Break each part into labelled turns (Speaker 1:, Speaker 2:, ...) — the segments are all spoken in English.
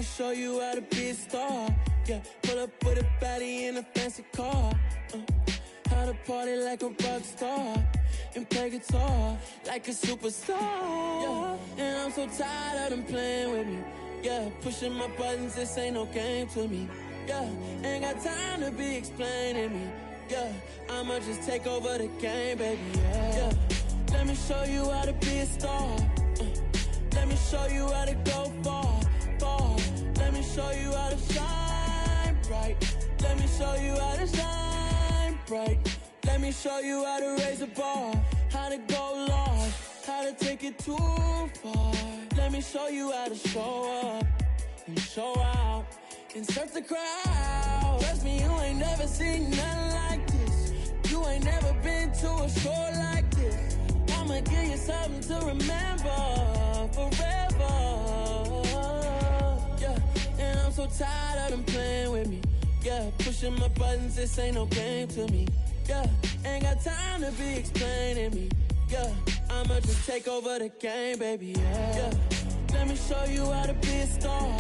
Speaker 1: show you how to be a star. Yeah, pull up with a baddie in a fancy car. How to party like a rock star and play guitar like a superstar. Yeah, and I'm so tired of them playing with me. Yeah, pushing my buttons, this ain't no game to me. Yeah, ain't got time to be explaining me. Yeah, I'ma just take over the game, baby. Yeah, let me show you how to be a star. Let me show you how to go far, far. Let me show you how to shine bright. Let me show you how to shine bright. Let me show you how to raise a bar, how to go large, how to take it too far. Let me show you how to show up and show out and surf the crowd. Trust me, you ain't never seen nothing like this. You ain't never been to a show like this. I'ma give you something to remember forever. Yeah, and I'm so tired of them playing with me. Yeah, pushing my buttons, this ain't no game to me. Yeah, ain't got time to be explaining me. Yeah, I'ma just take over the game, baby. Yeah, let me show you how to be a star.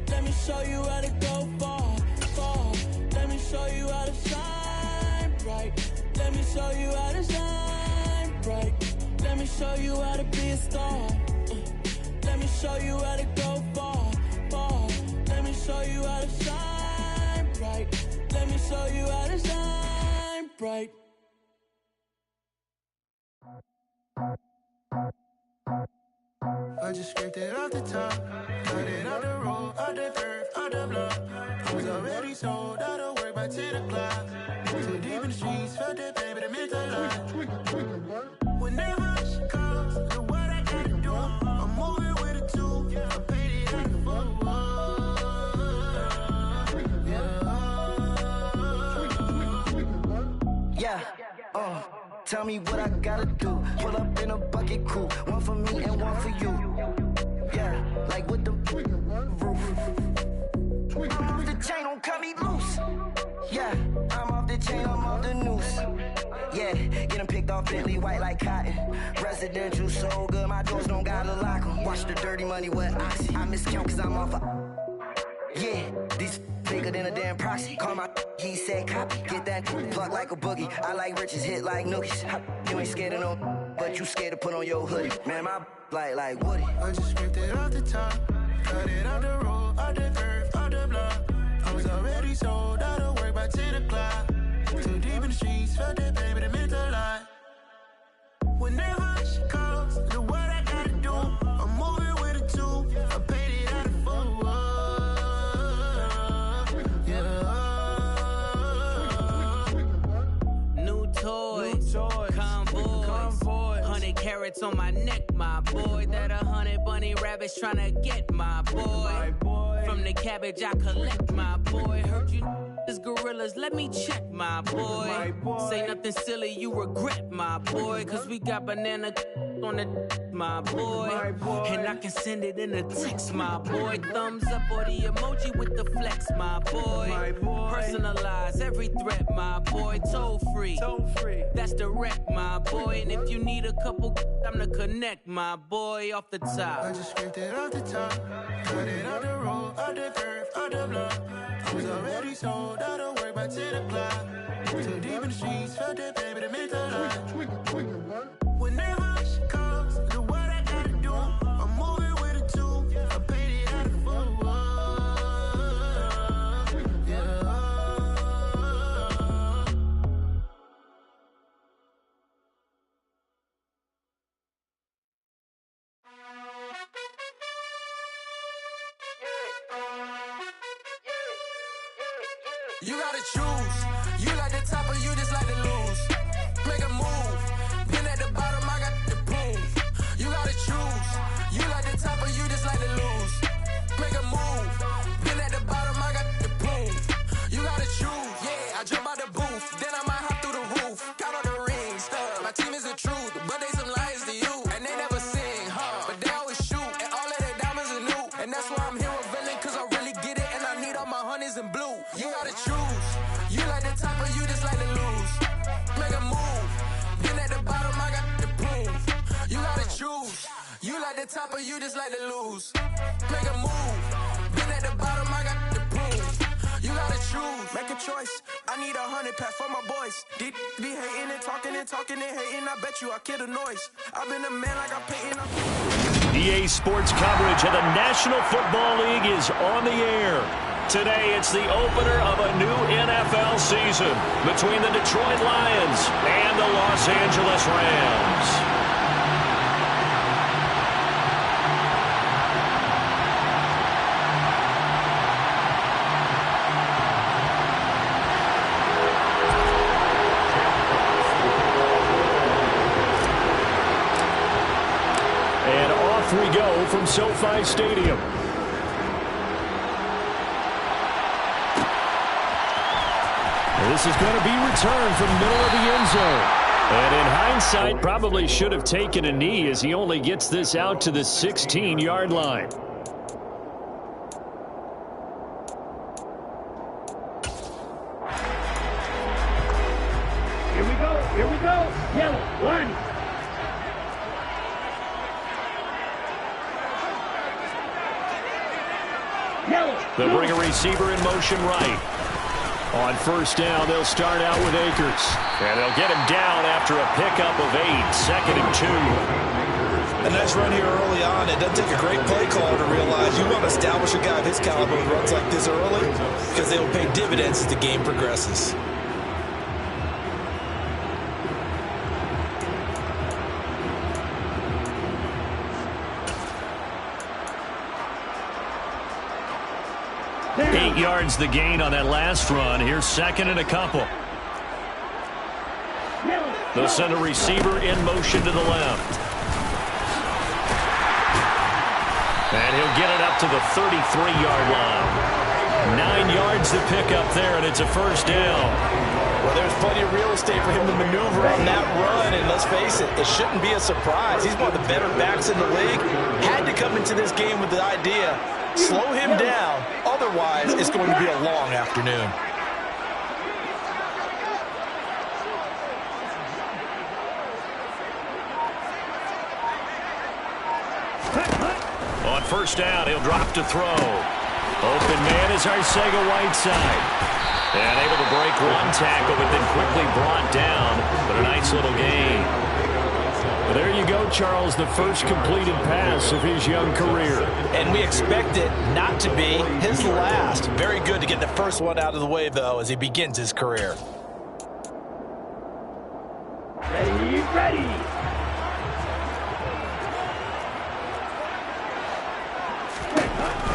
Speaker 1: Let me show you how to go far, far. Let me show you how to shine bright. Let me show you how to shine bright. Let me show you how to be a star. Let me show you how to go far, far. Let me show you how to shine bright. Let me show you how to shine bright.
Speaker 2: I just scraped it off the top, cut it off the road, off the curve, off the block. I was already sold out of work by 10 o'clock. Too deep in the streets, felt that pain, but it meant a lot. Whenever she calls, know what I gotta do. I'm moving with a two, I paid it out of full.
Speaker 3: Yeah, tell me what I gotta do. Pull up in a bucket crew, one for me and one for you. Yeah, like with the roof. I'm off the chain, don't cut me loose. Yeah, I'm off the chain, I'm off the noose. Yeah, getting picked off Bentley white like cotton. Residential so good, my doors don't gotta lock 'em. Watch the dirty money with oxy. I miscount cause I'm off yeah, these bigger than a damn proxy. Call my he said copy. Get that plug like a boogie. I like riches, hit like nookies. You ain't scared of no, but you scared to put on your hoodie. Man, my like Woody.
Speaker 2: I just scraped it off the top, cut it off the road, off the curve, off the block. I was already sold out of work by 10 o'clock. Too deep in the streets, felt that pain, but it meant a lot. Whenever she calls, know what I gotta do. I'm moving with a two, I paid it out of full.
Speaker 4: Convoy, 100 carats on my neck, my boy. That 100 bunny rabbits tryna get my boy. From the cabbage I collect, my boy. Heard you is gorillas, let me check, my boy. Say nothing silly, you regret, my boy. Cause we got banana on the my boy. And I can send it in a text, my boy. Thumbs up or the emoji with the flex, my boy. Personalize every threat, my boy. Toll free, that's direct, my boy. And if you need a couple, I'm the connect, my boy. Off the top,
Speaker 2: I just scraped it off the top, cut it off the road, off the curve, off the block. I was already sold out of work by 10 o'clock. Too deep in the streets, felt that pain, but it meant a lot. Whenever she calls, know what I gotta do. I'm moving with a two, I paid it out of full.
Speaker 5: You gotta choose. You like the top or you just like to lose. Make a move. Been at the bottom, I got the proof. You gotta choose. You like the top or you just like to lose. Make a move. Been at the bottom, I got the proof. You gotta choose. Yeah, I jump out the booth. Then I might hop through the roof. Count on the rings. My team is the truth, but they some liars to you. And they never sing, but they always shoot. And all of their diamonds are new. And that's why I'm here with villain, cause I really get it. And I need all my honeys in blue. You gotta choose. You like the top or you just like to lose. Make a move. Been at the bottom, I got the proof. You gotta choose. You like the top or you just like to lose. Make a move. choose. Make a choice. I need 100 pack for my boys. Be hating and talking and hating. I bet you I kill the noise. I've been a man like I'm Peyton.
Speaker 6: EA Sports coverage of the National Football League is on the air. Today, it's the opener of a new NFL season between the Detroit Lions and the Los Angeles Rams. And off we go from SoFi Stadium. This is going to be returned from middle of the end zone. And in hindsight, probably should have taken a knee as he only gets this out to the 16-yard line.
Speaker 7: Here we go. Yellow, one. Yellow.
Speaker 6: They'll bring a receiver in motion right. On first down, they'll start out with Akers. And they'll get him down after a pickup of 8, 2nd and 2.
Speaker 8: A nice run here early on. It doesn't take a great play caller to realize you want to establish a guy of his caliber who runs like this early because they will pay dividends as the game progresses.
Speaker 6: Eight yards the gain on that last run. Here's 2nd and a couple. They'll send a receiver in motion to the left. And he'll get it up to the 33-yard line. 9 yards to pick up there, and it's a first down.
Speaker 8: Well, there's plenty of real estate for him to maneuver on that run, and let's face it, it shouldn't be a surprise. He's one of the better backs in the league. Had to come into this game with the idea, slow him down, otherwise it's going to be a long afternoon.
Speaker 6: On first down, he'll drop to throw. Open man is Arcega-Whiteside. And able to break one tackle, but then quickly brought down. But a nice little gain. Well, there you go, Charles, the first completed pass of his young career.
Speaker 8: And we expect it not to be his last. Very good to get the first one out of the way, though, as he begins his career.
Speaker 7: Ready.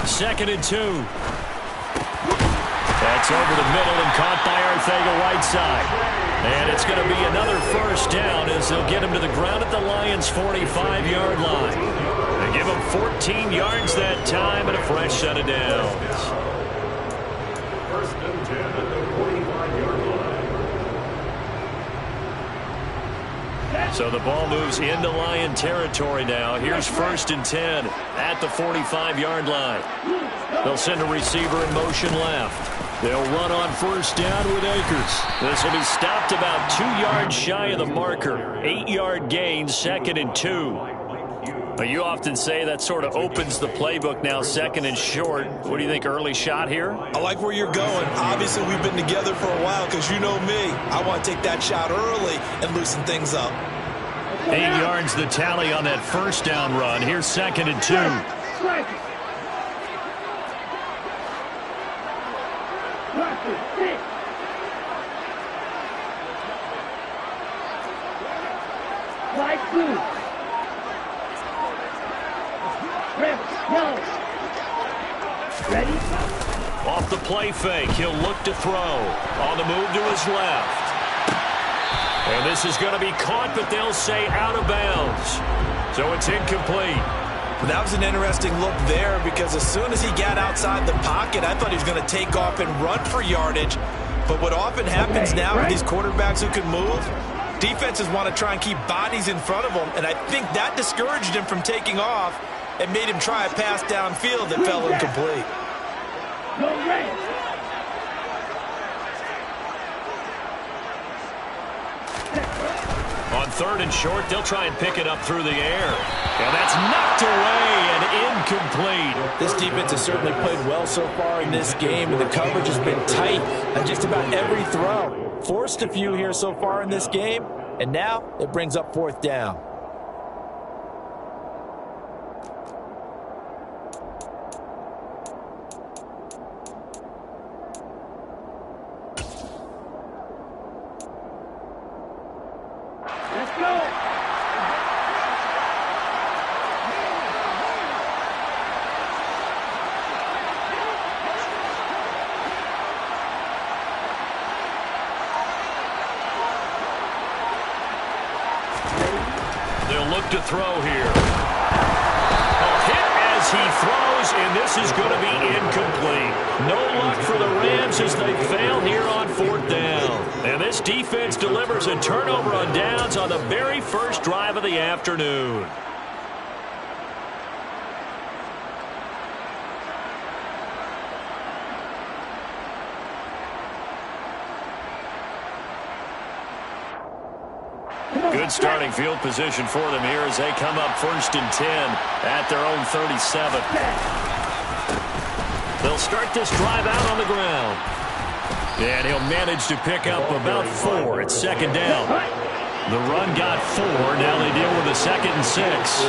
Speaker 6: 2nd and 2. That's over the middle and caught by Arcega-Whiteside. And it's going to be another first down as they'll get him to the ground at the Lions' 45-yard line. They give him 14 yards that time and a fresh set of downs.
Speaker 7: First and 10 at the 45-yard line.
Speaker 6: So the ball moves into Lion territory now. Here's 1st and 10 at the 45-yard line. They'll send a receiver in motion left. They'll run on first down with Akers. This will be stopped about 2 yards shy of the marker. 8-yard gain, 2nd and 2. But you often say that sort of opens the playbook now, 2nd and short. What do you think, early shot here?
Speaker 8: I like where you're going. Obviously, we've been together for a while because you know me. I want to take that shot early and loosen things up.
Speaker 6: 8 yards the tally on that first down run. Here's 2nd and 2.
Speaker 7: Ready?
Speaker 6: Off the play fake, he'll look to throw. On the move to his left. And this is going to be caught, but they'll say out of bounds. So it's incomplete.
Speaker 8: That was an interesting look there because as soon as he got outside the pocket, I thought he was going to take off and run for yardage. But what often happens now with these quarterbacks who can move, defenses want to try and keep bodies in front of them, and I think that discouraged him from taking off and made him try a pass downfield that fell incomplete.
Speaker 6: On 3rd and short, they'll try and pick it up through the air. And that's knocked away and incomplete.
Speaker 8: This defense has certainly played well so far in this game, and the coverage has been tight on just about every throw. Forced a few here so far in this game, and now it brings up 4th down.
Speaker 6: To throw here. A hit as he throws, and this is going to be incomplete. No luck for the Rams as they fail here on 4th down. And this defense delivers a turnover on downs on the very first drive of the afternoon. Good starting field position for them here as they come up 1st and 10 at their own 37. They'll start this drive out on the ground. And he'll manage to pick up about 4 at 2nd down. The run got 4. Now they deal with a 2nd and 6.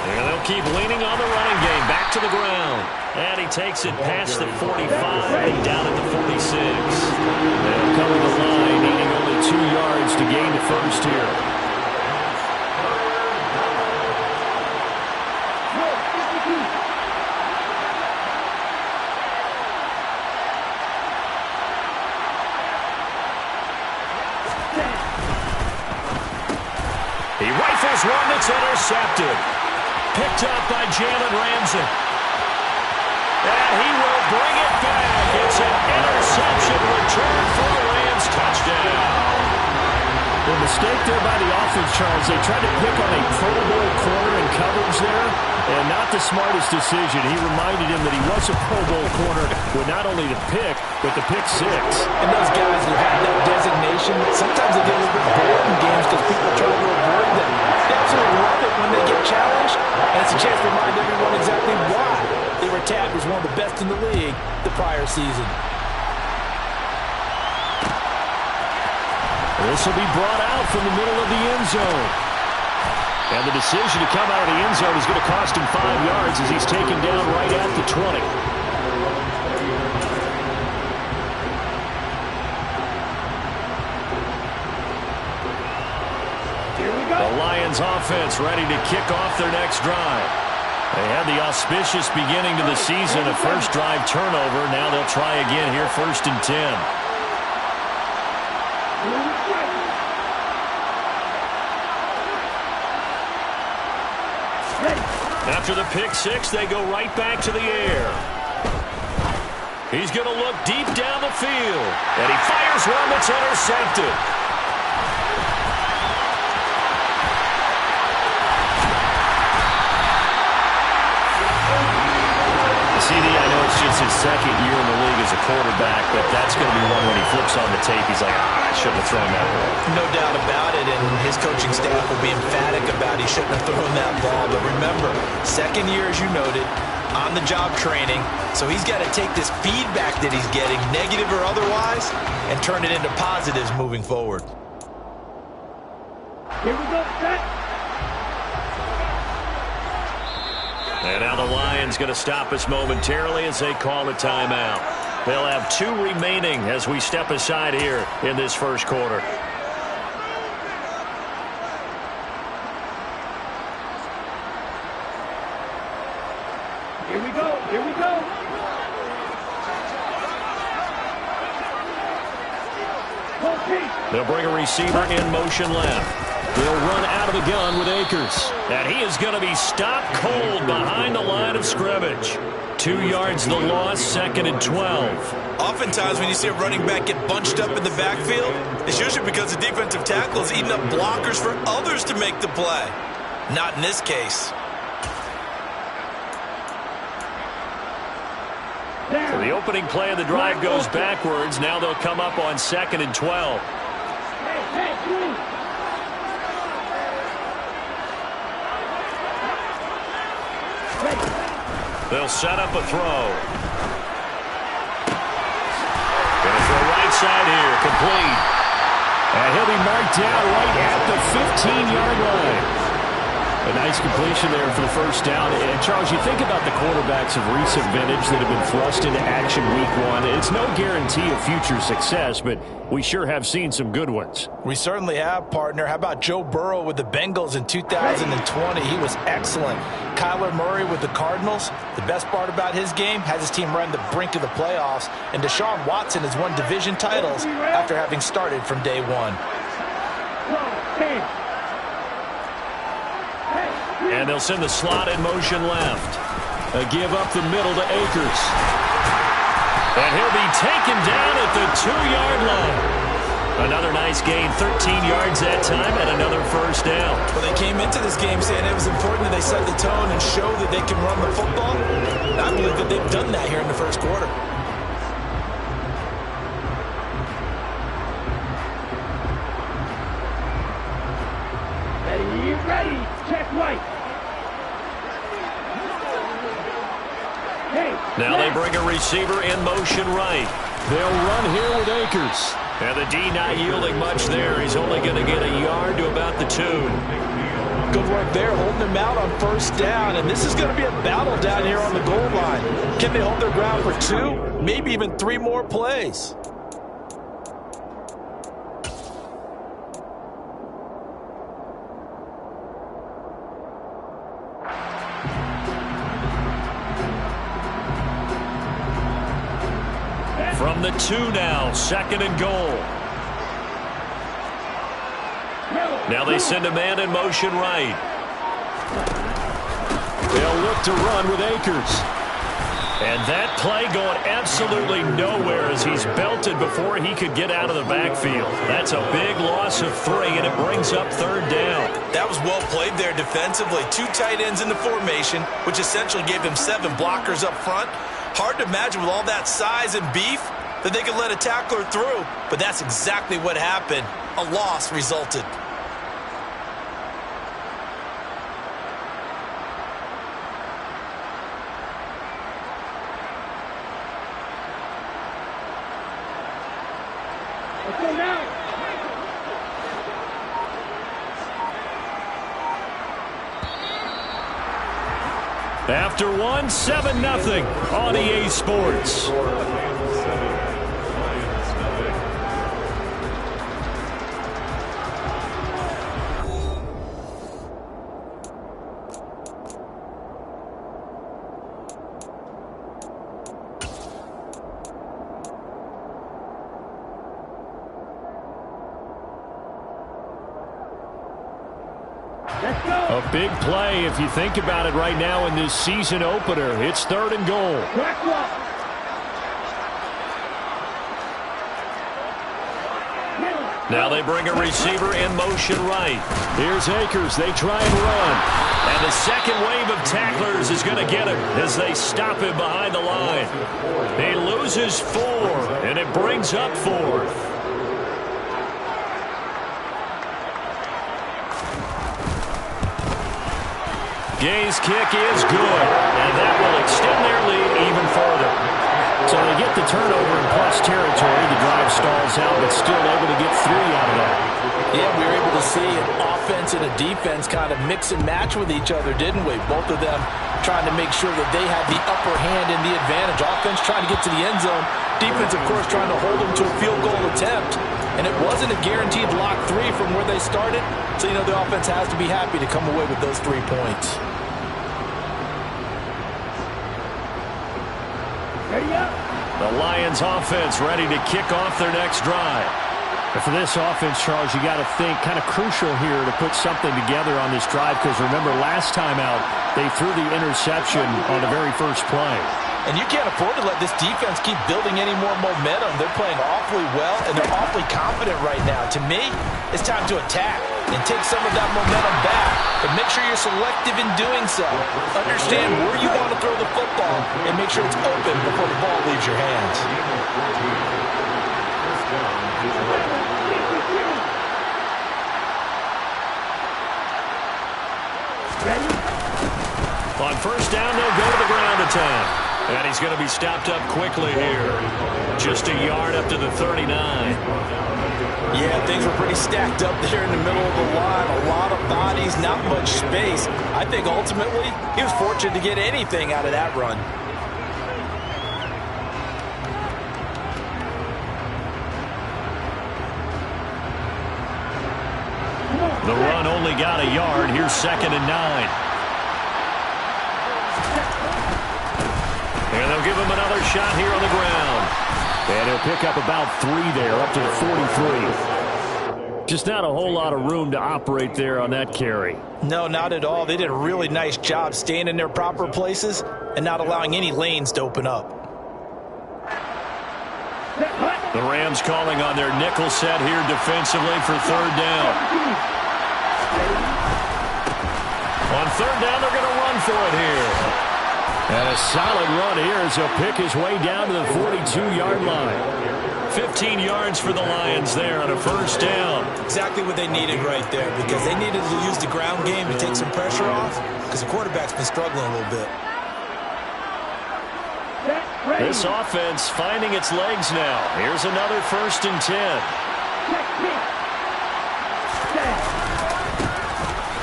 Speaker 6: And they'll keep leaning on the running game. Back to the ground. And he takes it past the 45 and down at the 46. They'll cover the line, needing only 2 yards to gain the first here. He rifles one that's intercepted. Picked up by Jalen Ramsey. And he will bring it back. It's an interception return for the Rams touchdown. The mistake there by the offense, Charles, they tried to pick on a Pro Bowl corner in coverage there, and not the smartest decision. He reminded him that he was a Pro Bowl corner with not only the pick, but the pick 6.
Speaker 8: And those guys who have that designation, sometimes they get a little bit bored in games because people try to avoid them. They absolutely love it when they get challenged, and it's a chance to remind everyone exactly why they were tagged as one of the best in the league the prior season.
Speaker 6: This will be brought out from the middle of the end zone. And the decision to come out of the end zone is going to cost him 5 yards as he's taken down right at the 20. The Lions offense ready to kick off their next drive. They had the auspicious beginning to the season, a first drive turnover. Now they'll try again here, 1st and 10. After the pick 6, they go right back to the air. He's going to look deep down the field. And he fires one that's intercepted. CD, I know it's just his 2nd year in the league as a quarterback, but that's going to be one when he flips on the tape. He's like, I shouldn't have thrown that ball.
Speaker 8: No doubt about it, and his coaching staff will be emphatic about he shouldn't have thrown that ball. But remember, 2nd year, as you noted, on-the-job training, so he's got to take this feedback that he's getting, negative or otherwise, and turn it into positives moving forward.
Speaker 9: Here we go, set.
Speaker 6: And now the Lions going to stop us momentarily as they call a timeout. They'll have 2 remaining as we step aside here in this first quarter.
Speaker 9: Here we go, here we go.
Speaker 6: They'll bring a receiver in motion left. They'll run out of the gun with Akers. And he is going to be stopped cold behind the line of scrimmage. 2 yards the loss, 2nd and 12.
Speaker 8: Oftentimes when you see a running back get bunched up in the backfield, it's usually because the defensive tackle is eating up blockers for others to make the play. Not in this case.
Speaker 6: So the opening play of the drive goes backwards. Now they'll come up on 2nd and 12. They'll set up a throw. Gonna throw right side here, complete. And he'll be marked down right at the 15-yard line. A nice completion there for the first down. And, Charles, you think about the quarterbacks of recent vintage that have been thrust into action week one. It's no guarantee of future success, but we sure have seen some good ones.
Speaker 8: We certainly have, partner. How about Joe Burrow with the Bengals in 2020? He was excellent. Kyler Murray with the Cardinals. The best part about his game, has his team right on the brink of the playoffs. And Deshaun Watson has won division titles after having started from day one.
Speaker 6: And they'll send the slot in motion left. A give up the middle to Akers. And he'll be taken down at the 2-yard line. Another nice gain, 13 yards that time, and another first down.
Speaker 8: Well, they came into this game saying it was important that they set the tone and show that they can run the football. And I believe that they've done that here in the first quarter.
Speaker 9: Ready, check right.
Speaker 6: Now they bring a receiver in motion right. They'll run here with Akers. And the D not yielding much there. He's only going to get a yard to about the 2.
Speaker 8: Good work there, holding him out on first down. And this is going to be a battle down here on the goal line. Can they hold their ground for 2, maybe even 3 more plays?
Speaker 6: From the 2 now, 2nd and goal. Now they send a man in motion right. They'll look to run with Akers. And that play going absolutely nowhere as he's belted before he could get out of the backfield. That's a big loss of 3, and it brings up 3rd down.
Speaker 8: That was well played there defensively. 2 tight ends in the formation, which essentially gave them 7 blockers up front. Hard to imagine with all that size and beef that they could let a tackler through, but that's exactly what happened. A loss resulted.
Speaker 9: Let's go now.
Speaker 6: After 1, 7-0 on EA Sports. A big play if you think about it right now in this season opener. It's 3rd and goal. Now they bring a receiver in motion right. Here's Akers. They try and run. And the second wave of tacklers is going to get him as they stop him behind the line. He loses 4, and it brings up 4th. Gay's kick is good, and that will extend their lead even further. So they get the turnover in plus territory. The drive stalls out, but still able to get 3 out of that.
Speaker 8: Yeah, we were able to see an offense and a defense kind of mix and match with each other, didn't we? Both of them trying to make sure that they had the upper hand and the advantage. Offense trying to get to the end zone. Defense, of course, trying to hold them to a field goal attempt. And it wasn't a guaranteed lock 3 from where they started. So, you know, the offense has to be happy to come away with those 3 points.
Speaker 6: The Lions offense ready to kick off their next drive. And for this offense, Charles, you got to think kind of crucial here to put something together on this drive, because remember last time out they threw the interception on the very first play.
Speaker 8: And you can't afford to let this defense keep building any more momentum. They're playing awfully well, and they're awfully confident right now. To me, it's time to attack and take some of that momentum back. But make sure you're selective in doing so. Understand where you want to throw the football and make sure it's open before the ball leaves your hands.
Speaker 6: On first down, they'll go to the ground attack. And he's going to be stopped up quickly here. Just a yard up to the 39.
Speaker 8: Yeah, things were pretty stacked up there in the middle of the line. A lot of bodies, not much space. I think ultimately he was fortunate to get anything out of that run.
Speaker 6: The run only got a yard. Here's 2nd and 9. And they'll give him another shot here on the ground. And he'll pick up about 3 there, up to the 43. Just not a whole lot of room to operate there on that carry.
Speaker 8: No, not at all. They did a really nice job staying in their proper places and not allowing any lanes to open up.
Speaker 6: The Rams calling on their nickel set here defensively for 3rd down. On 3rd down, they're going to run for it here. And a solid run here as he'll pick his way down to the 42-yard line. 15 yards for the Lions there on a 1st down.
Speaker 8: Exactly what they needed right there, because they needed to use the ground game to take some pressure off, because the quarterback's been struggling a little bit.
Speaker 6: This offense finding its legs now. Here's another 1st and 10.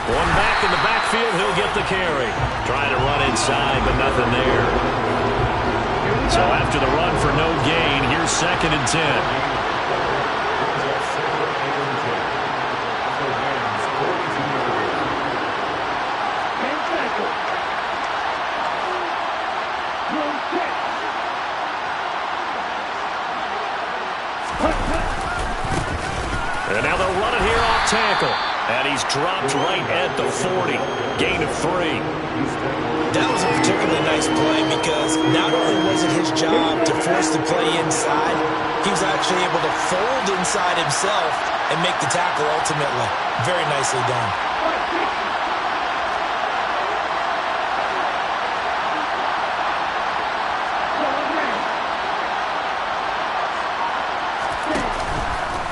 Speaker 6: One back in the backfield, he'll get the carry. Trying to run inside, but nothing there. So after the run for no gain, here's 2nd and 10. And now they'll run it here off tackle. And he's dropped right at the 40. Gain of 3.
Speaker 8: That was a particularly nice play because not only was it his job to force the play inside, he was actually able to fold inside himself and make the tackle ultimately. Very nicely done.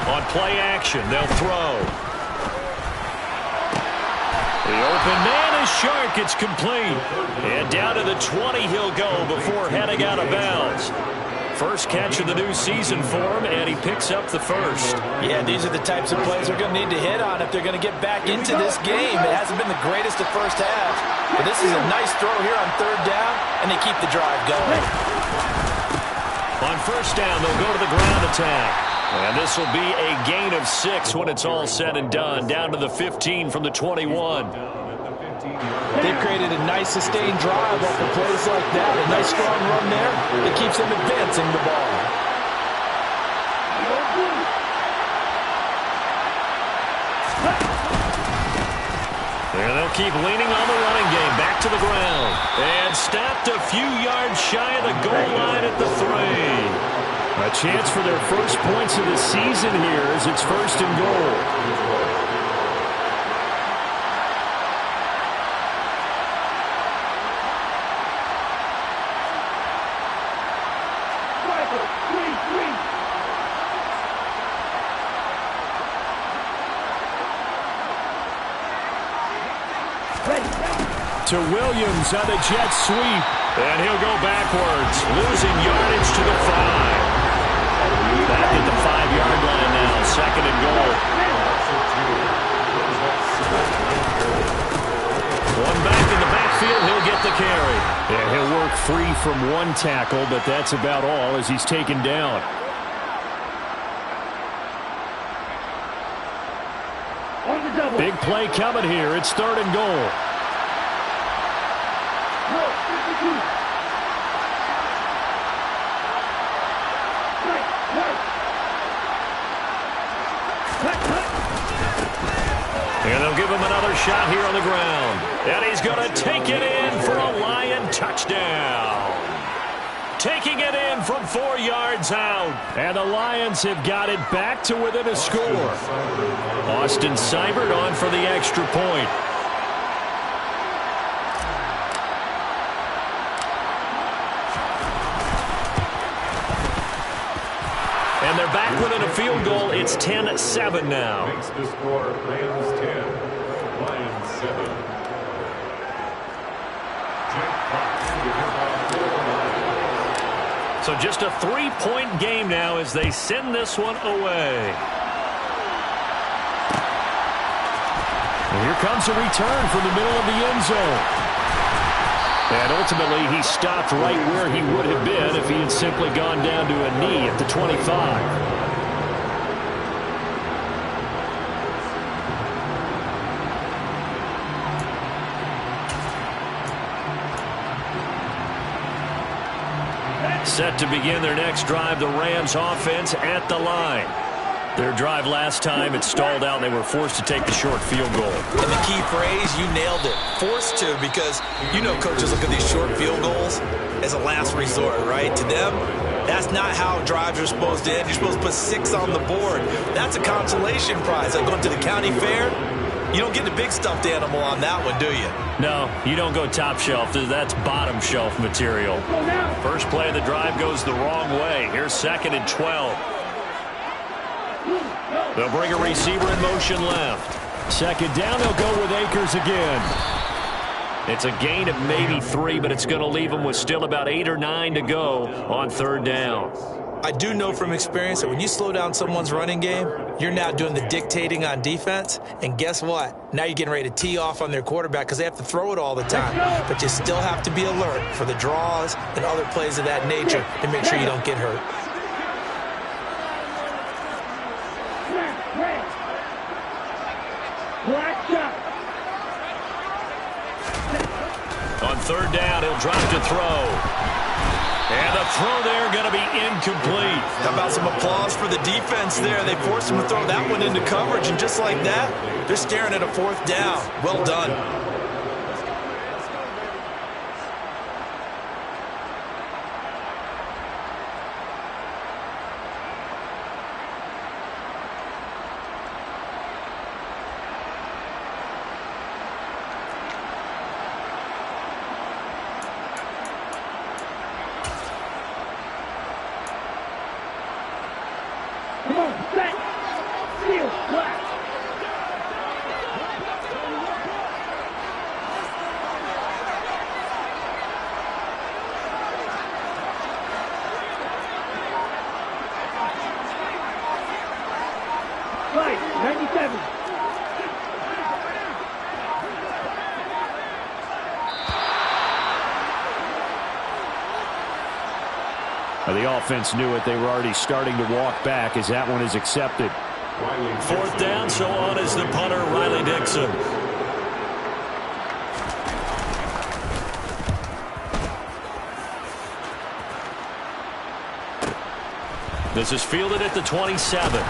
Speaker 6: On play action, they'll throw. The open man is Shark. It's complete. And down to the 20 he'll go before heading out of bounds. First catch of the new season for him, and he picks up the 1st.
Speaker 8: Yeah, these are the types of plays they're going to need to hit on if they're going to get back into this game. It hasn't been the greatest of first halves, but this is a nice throw here on 3rd down, and they keep the drive going.
Speaker 6: On 1st down, they'll go to the ground attack. And this will be a gain of 6 when it's all said and done. Down to the 15 from the 21.
Speaker 8: They've created a nice sustained drive off of plays like that. A nice strong run there that keeps them advancing the ball.
Speaker 6: And they'll keep leaning on the running game. Back to the ground. And stopped a few yards shy of the goal line at the 3. A chance for their first points of the season here as it's 1st and goal. To Williams on the jet sweep. And he'll go backwards, losing yardage to the 5. Back at the 5-yard line now, 2nd and goal. One back in the backfield, he'll get the carry. Yeah, he'll work free from one tackle, but that's about all as he's taken down. Big play coming here. It's 3rd and goal. And they'll give him another shot here on the ground. And he's going to take it in for a Lion touchdown. Taking it in from 4 yards out. And the Lions have got it back to within a score. Austin Seibert on for the extra point. And they're back within a field goal. It's 10-7 now.
Speaker 7: Makes the score Rams 10, Lions 7.
Speaker 6: So just a 3-point game now as they send this one away. And here comes a return from the middle of the end zone. And ultimately, he stopped right where he would have been if he had simply gone down to a knee at the 25. Set to begin their next drive, the Rams offense at the line. Their drive last time, it stalled out, and they were forced to take the short field goal.
Speaker 8: And the key phrase, you nailed it. Forced to, because you know coaches look at these short field goals as a last resort, right? To them, that's not how drives are supposed to end. You're supposed to put 6 on the board. That's a consolation prize. Like going to the county fair, you don't get the big stuffed animal on that one, do you?
Speaker 6: No, you don't go top shelf. That's bottom shelf material. First play of the drive goes the wrong way. Here's 2nd and 12. They'll bring a receiver in motion left. 2nd down, they'll go with Akers again. It's a gain of maybe 3, but it's going to leave them with still about 8 or 9 to go on 3rd down.
Speaker 8: I do know from experience that when you slow down someone's running game, you're now doing the dictating on defense. And guess what? Now you're getting ready to tee off on their quarterback because they have to throw it all the time. But you still have to be alert for the draws and other plays of that nature to make sure you don't get hurt.
Speaker 6: On 3rd down, he'll drop to throw. And the throw there going to be incomplete.
Speaker 8: How about some applause for the defense there? They forced him to throw that one into coverage, and just like that, they're staring at a 4th down. Well done.
Speaker 6: The offense knew it. They were already starting to walk back as that one is accepted. 4th down, so on is the punter, Riley Dixon. This is fielded at the 27.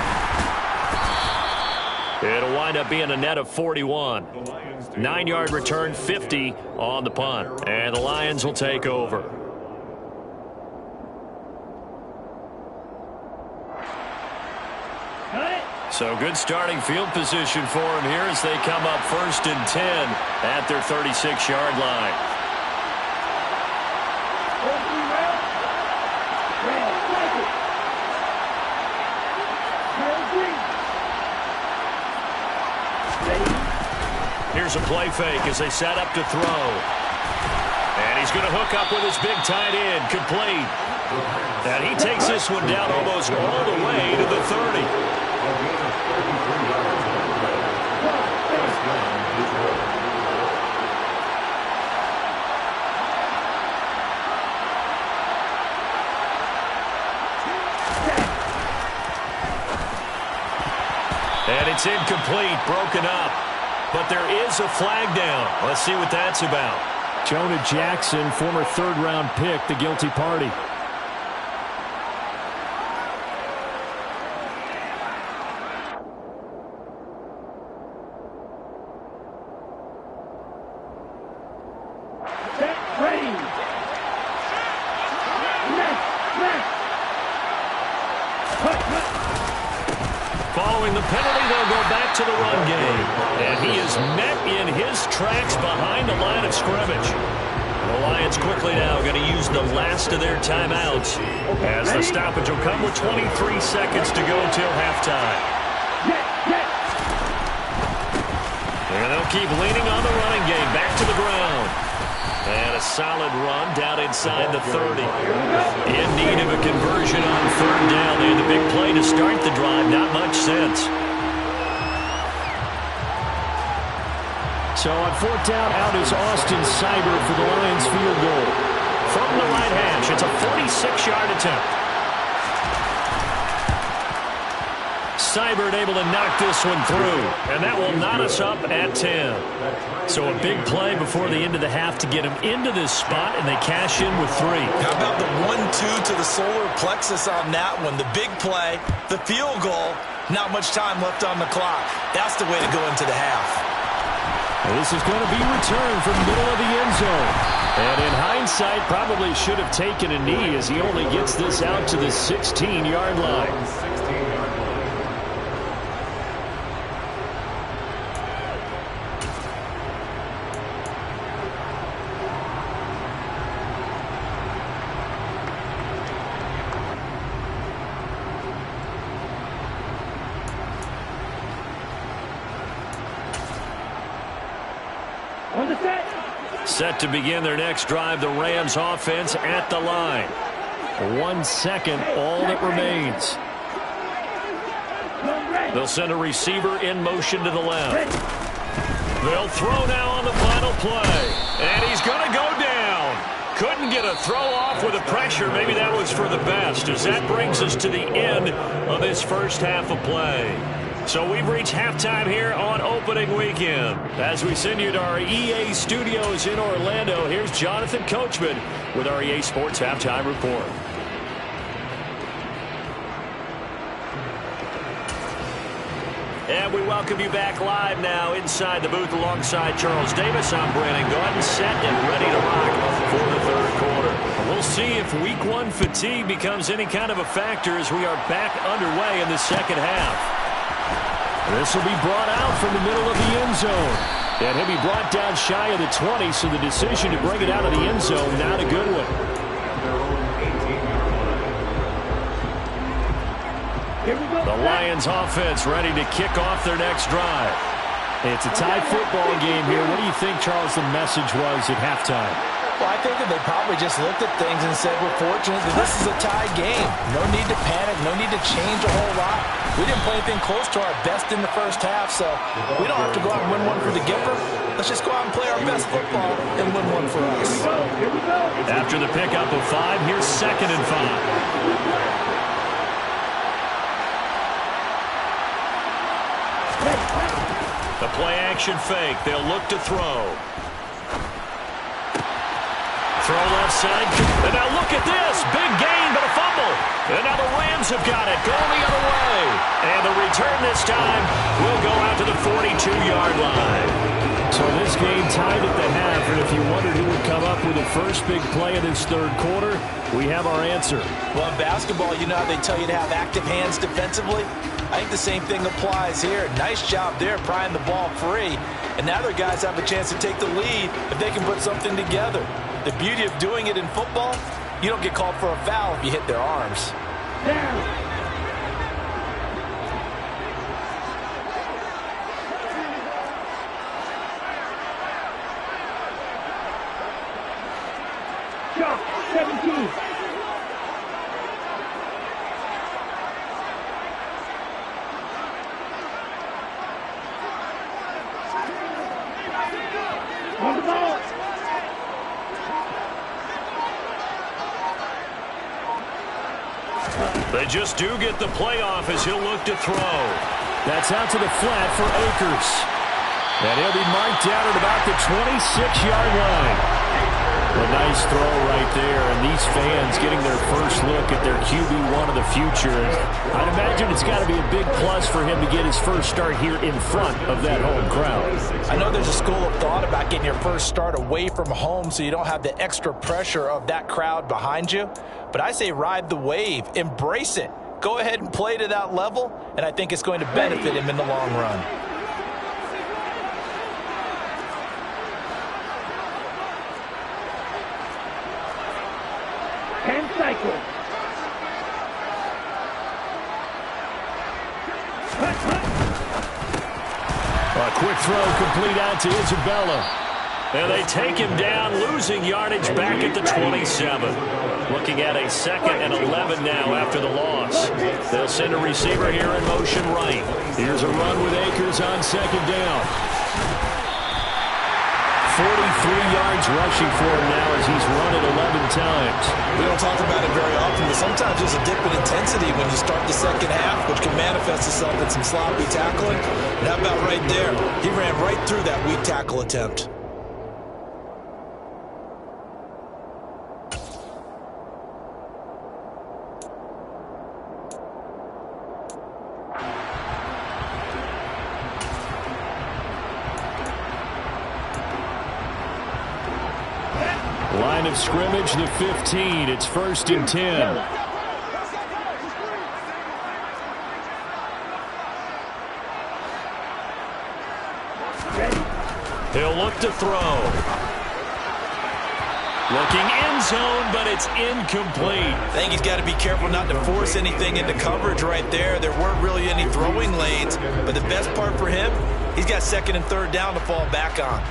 Speaker 6: It'll wind up being a net of 41. 9-yard return, 50 on the punt. And the Lions will take over. So good starting field position for them here as they come up 1st and 10 at their 36-yard line. Here's a play fake as they set up to throw. And he's going to hook up with his big tight end, complete. And he takes this one down almost all the way to the 30. And it's incomplete, broken up. But there is a flag down. Let's see what that's about. Jonah Jackson, former 3rd-round pick, the guilty party. Following the penalty, they'll go back to the run game. And he is met in his tracks behind the line of scrimmage. The Lions quickly now going to use the last of their timeouts as the stoppage will come with 23 seconds to go till halftime. And they'll keep leaning on the running game. Back to the ground. And a solid run down inside the 30. In need of a conversion on 3rd down. They had the big play to start the drive. Not much sense. So on 4th down, out is Austin Seibert for the Lions field goal. From the right hash, it's a 46-yard attempt. Seibert able to knock this one through, and that will knot us up at 10. So a big play before the end of the half to get him into this spot, and they cash in with 3.
Speaker 8: How about the 1-2 to the solar plexus on that one? The big play, the field goal, not much time left on the clock. That's the way to go into the half.
Speaker 6: This is going to be returned from the middle of the end zone. And in hindsight, probably should have taken a knee as he only gets this out to the 16-yard line. Set to begin their next drive, the Rams offense at the line. 1 second, all that remains. They'll send a receiver in motion to the left. They'll throw now on the final play. And he's going to go down. Couldn't get a throw off with the pressure. Maybe that was for the best, as that brings us to the end of this first half of play. So we've reached halftime here on opening weekend. As we send you to our EA studios in Orlando, here's Jonathan Coachman with our EA Sports Halftime Report. And we welcome you back live now inside the booth alongside Charles Davis. I'm Brandon Gordon, set and ready to rock for the third quarter. We'll see if week 1 fatigue becomes any kind of a factor as we are back underway in the second half. This will be brought out from the middle of the end zone. And he'll be brought down shy of the 20, so the decision to bring it out of the end zone, not a good one. The Lions offense ready to kick off their next drive. It's a tie football game here. What do you think, Charles, the message was at halftime?
Speaker 8: Well, I think that they probably just looked at things and said, we're fortunate that this is a tie game. No need to panic, no need to change a whole lot. We didn't play anything close to our best in the first half, so we don't have to go out and win one for the giver. Let's just go out and play our best football and win one for us.
Speaker 9: Here we go.
Speaker 6: After the pickup of 5, here's 2nd and 5. The play action fake. They'll look to throw. Throw left side. And now look at this. Big gain, but a fumble. And now the Rams have got it. Going the other way. And the return this time will go out to the 42-yard line. So this game tied at the half. And if you wondered who would come up with the first big play in this third quarter, we have our answer.
Speaker 8: Well, in basketball, you know how they tell you to have active hands defensively? I think the same thing applies here. Nice job there prying the ball free. And now their guys have a chance to take the lead if they can put something together. The beauty of doing it in football, you don't get called for a foul if you hit their arms.
Speaker 9: Down. Shot 17. On the ball.
Speaker 6: They just do get the playoff as he'll look to throw. That's out to the flat for Akers. And he'll be marked down at about the 26-yard line. A nice throw right there, and these fans getting their first look at their QB1 of the future. I'd imagine it's got to be a big plus for him to get his first start here in front of that home crowd.
Speaker 8: I know there's a school of thought about getting your first start away from home so you don't have the extra pressure of that crowd behind you. But I say ride the wave, embrace it. Go ahead and play to that level, and I think it's going to benefit him in the long run.
Speaker 9: And cycle.
Speaker 6: A quick throw complete out to Isabella. And they take him down, losing yardage back at the 27. Looking at a 2nd and 11 now after the loss. They'll send a receiver here in motion right. Here's a run with Akers on 2nd down. 43 yards rushing for him now as he's run it 11 times.
Speaker 8: We don't talk about it very often, but sometimes there's a dip in intensity when you start the second half, which can manifest itself in some sloppy tackling. And how about right there? He ran right through that weak tackle attempt.
Speaker 6: Line of scrimmage, the 15. It's 1st and 10. He'll look to throw. Looking end zone, but it's incomplete.
Speaker 8: I think he's got to be careful not to force anything into coverage right there. There weren't really any throwing lanes, but the best part for him, he's got 2nd and 3rd down to fall back on.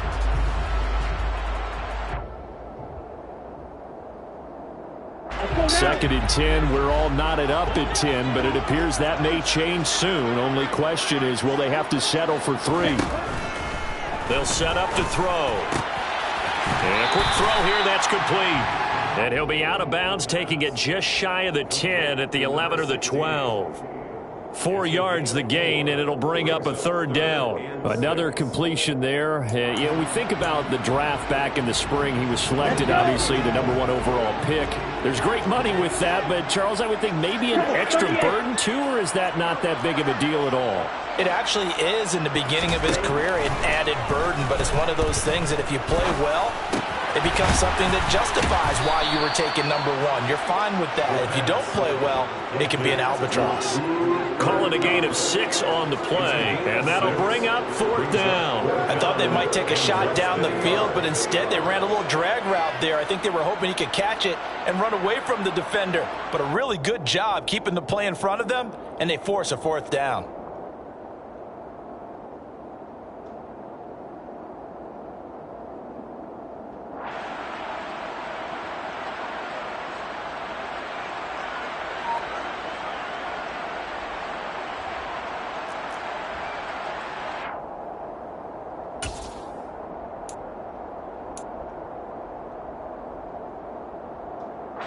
Speaker 6: Second and 10. We're all knotted up at 10, but it appears that may change soon. Only question is, will they have to settle for 3? They'll set up to throw. And a quick throw here. That's complete. And he'll be out of bounds, taking it just shy of the 10 at the 11 or the 12. 4 yards the gain, and it'll bring up a 3rd down. Another completion there. We think about the draft back in the spring. He was selected, obviously, the #1 overall pick. There's great money with that, but, Charles, I would think maybe an extra burden, too, or is that not that big of a deal at all?
Speaker 8: It actually is in the beginning of his career an added burden, but it's one of those things that if you play well, it becomes something that justifies why you were taken #1. You're fine with that. If you don't play well, it can be an albatross.
Speaker 6: Call it a gain of 6 on the play, and that'll bring up 4th down.
Speaker 8: I thought they might take a shot down the field, but instead they ran a little drag route there. I think they were hoping he could catch it and run away from the defender, but a really good job keeping the play in front of them, and they force a 4th down.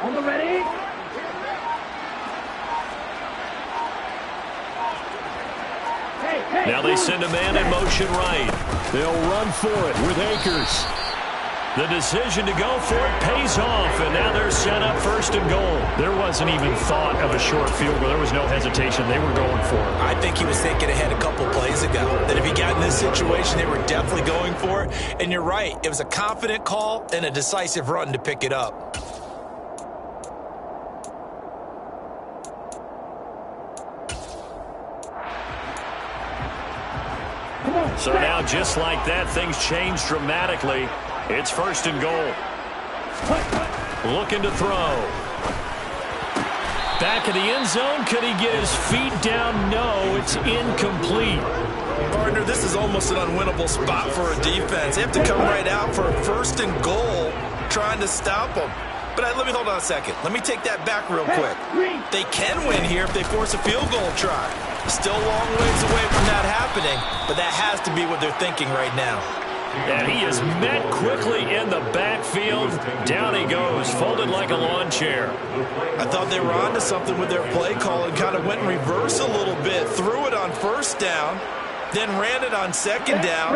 Speaker 9: On the ready.
Speaker 6: Now they send a man in motion right. They'll run for it with Akers. The decision to go for it pays off, and now they're set up 1st and goal. There wasn't even thought of a short field goal. There was no hesitation. They were going for it.
Speaker 8: I think he was thinking ahead a couple plays ago that if he got in this situation, they were definitely going for it. And you're right. It was a confident call and a decisive run to pick it up.
Speaker 6: So now, just like that, things change dramatically. It's 1st and goal. Looking to throw. Back in the end zone. Could he get his feet down? No, it's incomplete.
Speaker 8: Partner, this is almost an unwinnable spot for a defense. They have to come right out for a 1st and goal, trying to stop them. But let me hold on a second. Let me take that back real quick. They can win here if they force a field goal try. Still a long ways away from that happening, but that has to be what they're thinking right now.
Speaker 6: And he is met quickly in the backfield. Down he goes, folded like a lawn chair.
Speaker 8: I thought they were onto something with their play call and kind of went in reverse a little bit. Threw it on 1st down, then ran it on 2nd down.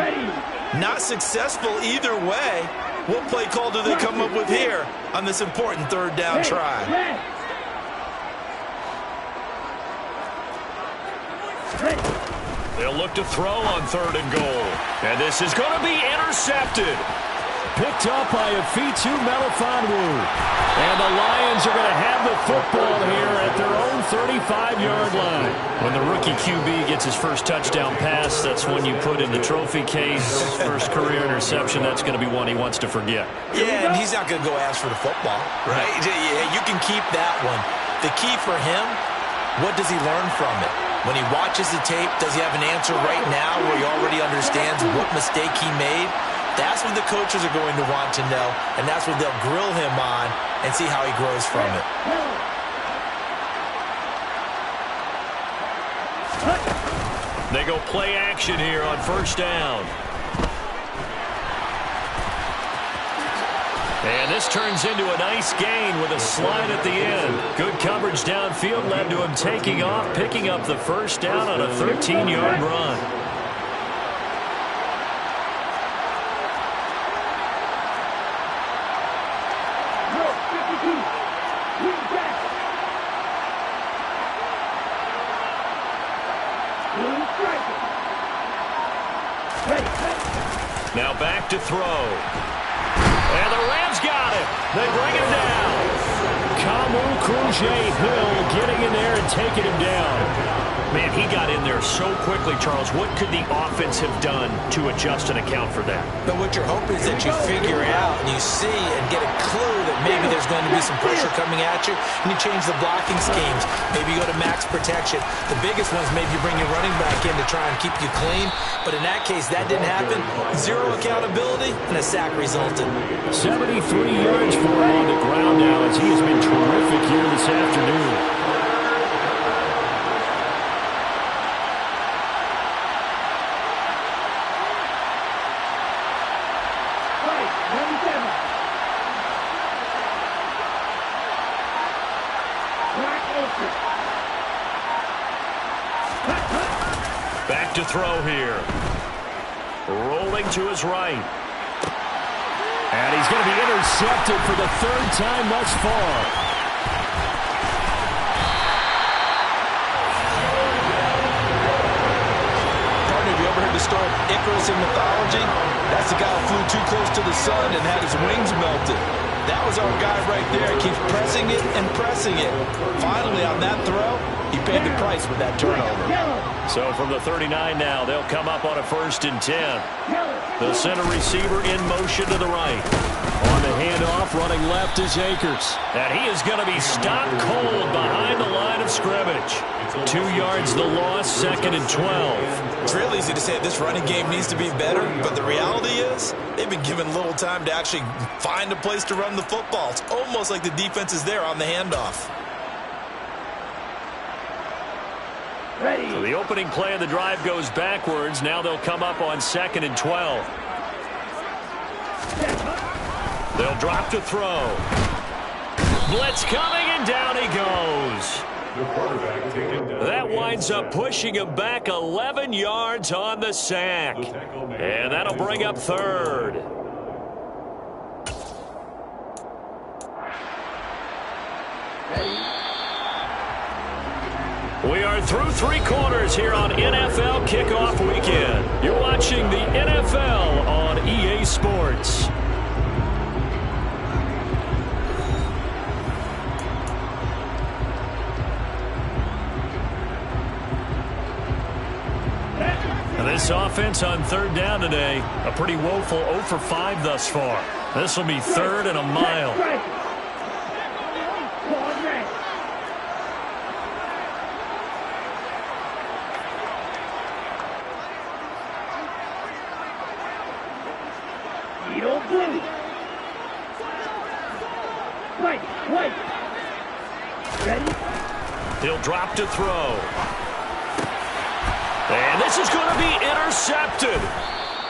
Speaker 8: Not successful either way. What play call do they come up with here on this important 3rd down try?
Speaker 6: They'll look to throw on 3rd and goal. And this is going to be intercepted. Picked up by Afitu Melifonwu. And the Lions are going to have the football here at their own 35-yard line. When the rookie QB gets his first touchdown pass, that's when you put in the trophy case. First career interception, that's going to be one he wants to forget.
Speaker 8: Yeah, and he's not going to go ask for the football, right? Yeah, you can keep that one. The key for him, what does he learn from it? When he watches the tape, does he have an answer right now where he already understands what mistake he made? That's what the coaches are going to want to know, and that's what they'll grill him on and see how he grows from it.
Speaker 6: They go play action here on first down. And this turns into a nice gain with a slide at the end. Good coverage downfield led to him taking off, picking up the first down on a 13-yard run. Now back to throw. And the Rams got it. They bring him down. Kamu Krujay-Hill getting in there and taking him down. Man, he got in there so quickly, Charles. What could the offense have done to adjust and account for that?
Speaker 8: But what you're hoping is that you figure out and you see and get a clue that maybe there's going to be some pressure coming at you, and you change the blocking schemes. Maybe you go to max protection. The biggest ones, maybe you bring your running back in to try and keep you clean. But in that case, that didn't happen. Zero accountability, and a sack resulted.
Speaker 6: 73 yards for him on the ground now as he has been terrific here this afternoon. Back to throw here. Rolling to his right. And he's going to be intercepted for the third time thus far.
Speaker 8: Partner, have you ever heard the story of Icarus in mythology? That's the guy who flew too close to the sun and had his wings melted. That was our guy right there. He keeps pressing it and pressing it. Finally, on that throw, he paid the price with that turnover.
Speaker 6: So from the 39 now, they'll come up on a 1st and 10. The center receiver in motion to the right. On the handoff, running left is Akers. And he is going to be stopped cold behind the line of scrimmage. 2 yards the loss, 2nd and 12.
Speaker 8: It's real easy to say this running game needs to be better, but the reality is they've been given little time to actually find a place to run the football. It's almost like the defense is there on the handoff.
Speaker 6: So the opening play of the drive goes backwards. Now they'll come up on 2nd and 12. They'll drop to throw. Blitz coming, and down he goes. That winds up pushing him back 11 yards on the sack. And that'll bring up 3rd. We are through 3 quarters here on NFL Kickoff Weekend. You're watching the NFL on EA Sports. And this offense on 3rd down today, a pretty woeful 0 for 5 thus far. This will be 3rd and a mile. He'll drop to throw. And this is going to be intercepted.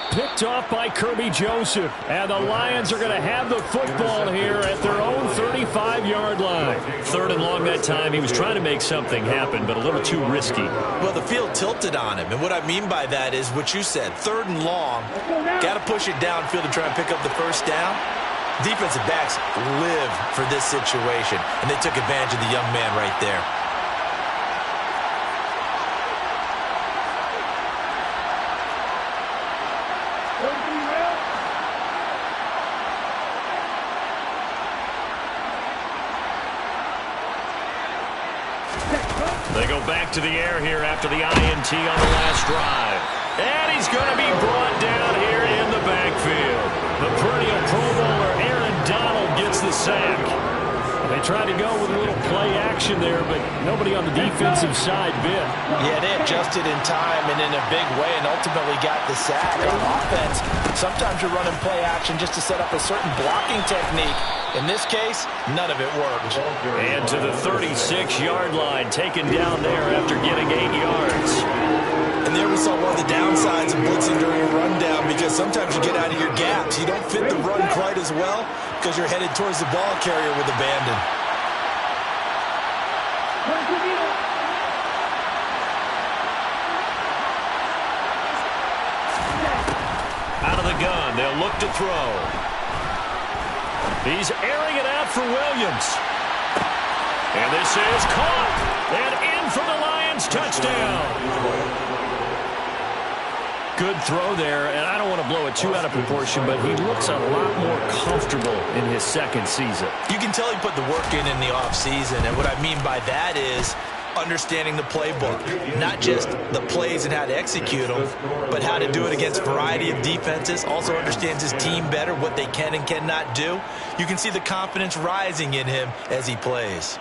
Speaker 6: Picked off by Kirby Joseph. And the Lions are going to have the football here at their own 35-yard line. 3rd and long that time. He was trying to make something happen, but a little too risky.
Speaker 8: Well, the field tilted on him. And what I mean by that is what you said. 3rd and long. Got to push it downfield to try and pick up the first down. Defensive backs live for this situation. And they took advantage of the young man right there.
Speaker 6: They go back to the air here after the INT on the last drive. And he's going to be brought down here in the backfield. The perennial Pro Bowler Aaron Donald gets the sack. They tried to go with a little play action there, but nobody on the defensive side bit.
Speaker 8: Yeah, they adjusted in time and in a big way and ultimately got the sack. On offense, sometimes you're running play action just to set up a certain blocking technique. In this case, none of it worked.
Speaker 6: And to the 36-yard line, taken down there after getting 8 yards.
Speaker 8: And there we saw one of the downsides of blitzing during a rundown, because sometimes you get out of your gaps. You don't fit the run quite as well because you're headed towards the ball carrier with abandon.
Speaker 6: Out of the gun, they'll look to throw. He's airing it out for Williams. And this is caught. And in for the Lions, touchdown. Good throw there, and I don't want to blow it too out of proportion, but he looks a lot more comfortable in his second season.
Speaker 8: You can tell he put the work in the offseason, and what I mean by that is understanding the playbook. Not just the plays and how to execute them, but how to do it against a variety of defenses. Also understands his team better, what they can and cannot do. You can see the confidence rising in him as he plays.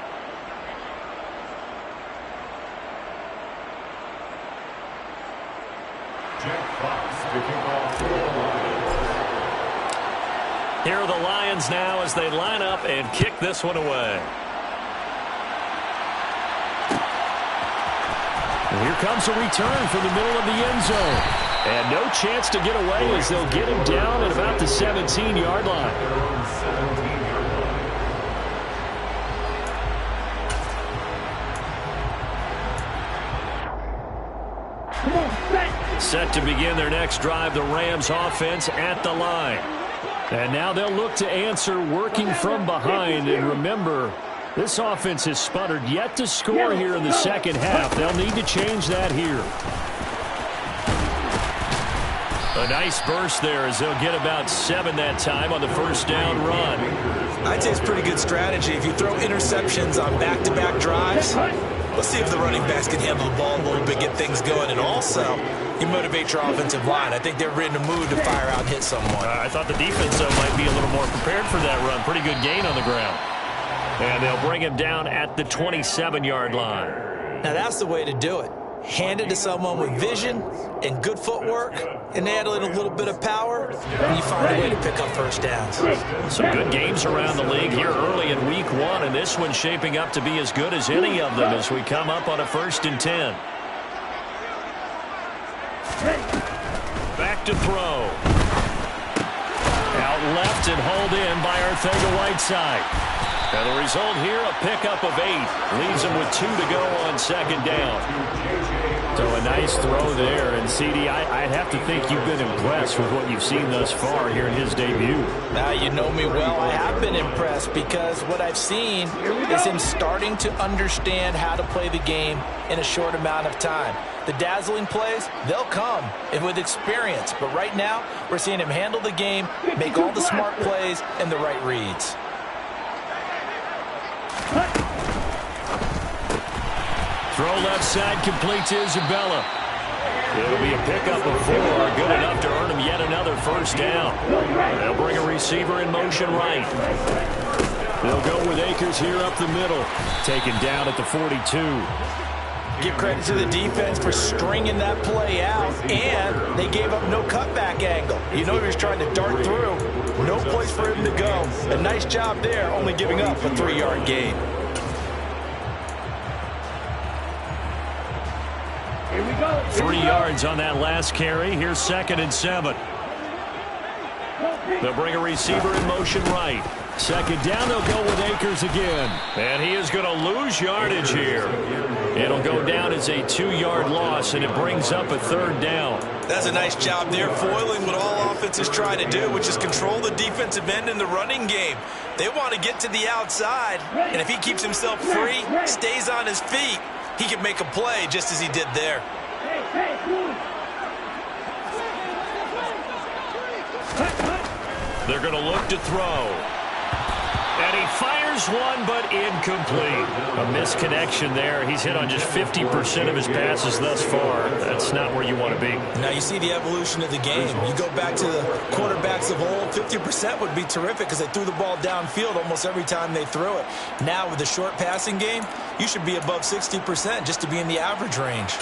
Speaker 6: Here are the Lions now as they line up and kick this one away. And here comes a return from the middle of the end zone. And no chance to get away as they'll get him down at about the 17-yard line. Set to begin their next drive, the Rams offense at the line. And now they'll look to answer working from behind. And remember, this offense has sputtered yet to score here in the second half. They'll need to change that here. A nice burst there as they'll get about 7 that time on the first down run.
Speaker 8: I'd say it's pretty good strategy. If you throw interceptions on back-to-back drives, let's see if the running backs can handle the ball a little bit, get things going, and also you motivate your offensive line. I think they're in the mood to fire out and hit someone.
Speaker 6: I thought the defense, though, might be a little more prepared for that run. Pretty good gain on the ground. And they'll bring him down at the 27-yard line.
Speaker 8: Now that's the way to do it. Hand it to someone with vision and good footwork, and add in a little bit of power, and you find a way to pick up first downs.
Speaker 6: Some good games around the league here early in week 1, and this one's shaping up to be as good as any of them as we come up on a 1st and 10. Back to throw. Out left and hauled in by Arcega-Whiteside. And the result here, a pickup of 8. Leaves him with 2 to go on 2nd down. So a nice throw there. And, CD, I'd have to think you've been impressed with what you've seen thus far here in his debut.
Speaker 8: Now, you know me well. I have been impressed because what I've seen is him starting to understand how to play the game in a short amount of time. The dazzling plays, they'll come with experience. But right now, we're seeing him handle the game, make all the smart plays, and the right reads.
Speaker 6: Throw left side, complete to Isabella. It'll be a pickup of 4, good enough to earn him yet another first down. They'll bring a receiver in motion right. They'll go with Akers here up the middle. Taken down at the 42.
Speaker 8: Give credit to the defense for stringing that play out, and they gave up no cutback angle. You know he was trying to dart through. No place for him to go. A nice job there, only giving up a 3-yard gain.
Speaker 9: Here we go.
Speaker 6: 3 yards on that last carry. Here's 2nd and 7. They'll bring a receiver in motion right. 2nd down, they'll go with Akers again. And he is going to lose yardage here. It'll go down as a 2-yard loss, and it brings up a 3rd down.
Speaker 8: That's a nice job there, foiling what all offenses try to do, which is control the defensive end in the running game. They want to get to the outside, and if he keeps himself free, stays on his feet, he can make a play just as he did there.
Speaker 6: They're going to look to throw. And he fires one, but incomplete. A misconnection there. He's hit on just 50% of his passes thus far. That's not where you want to be.
Speaker 8: Now you see the evolution of the game. You go back to the quarterbacks of old, 50% would be terrific because they threw the ball downfield almost every time they threw it. Now with the short passing game, you should be above 60% just to be in the average range.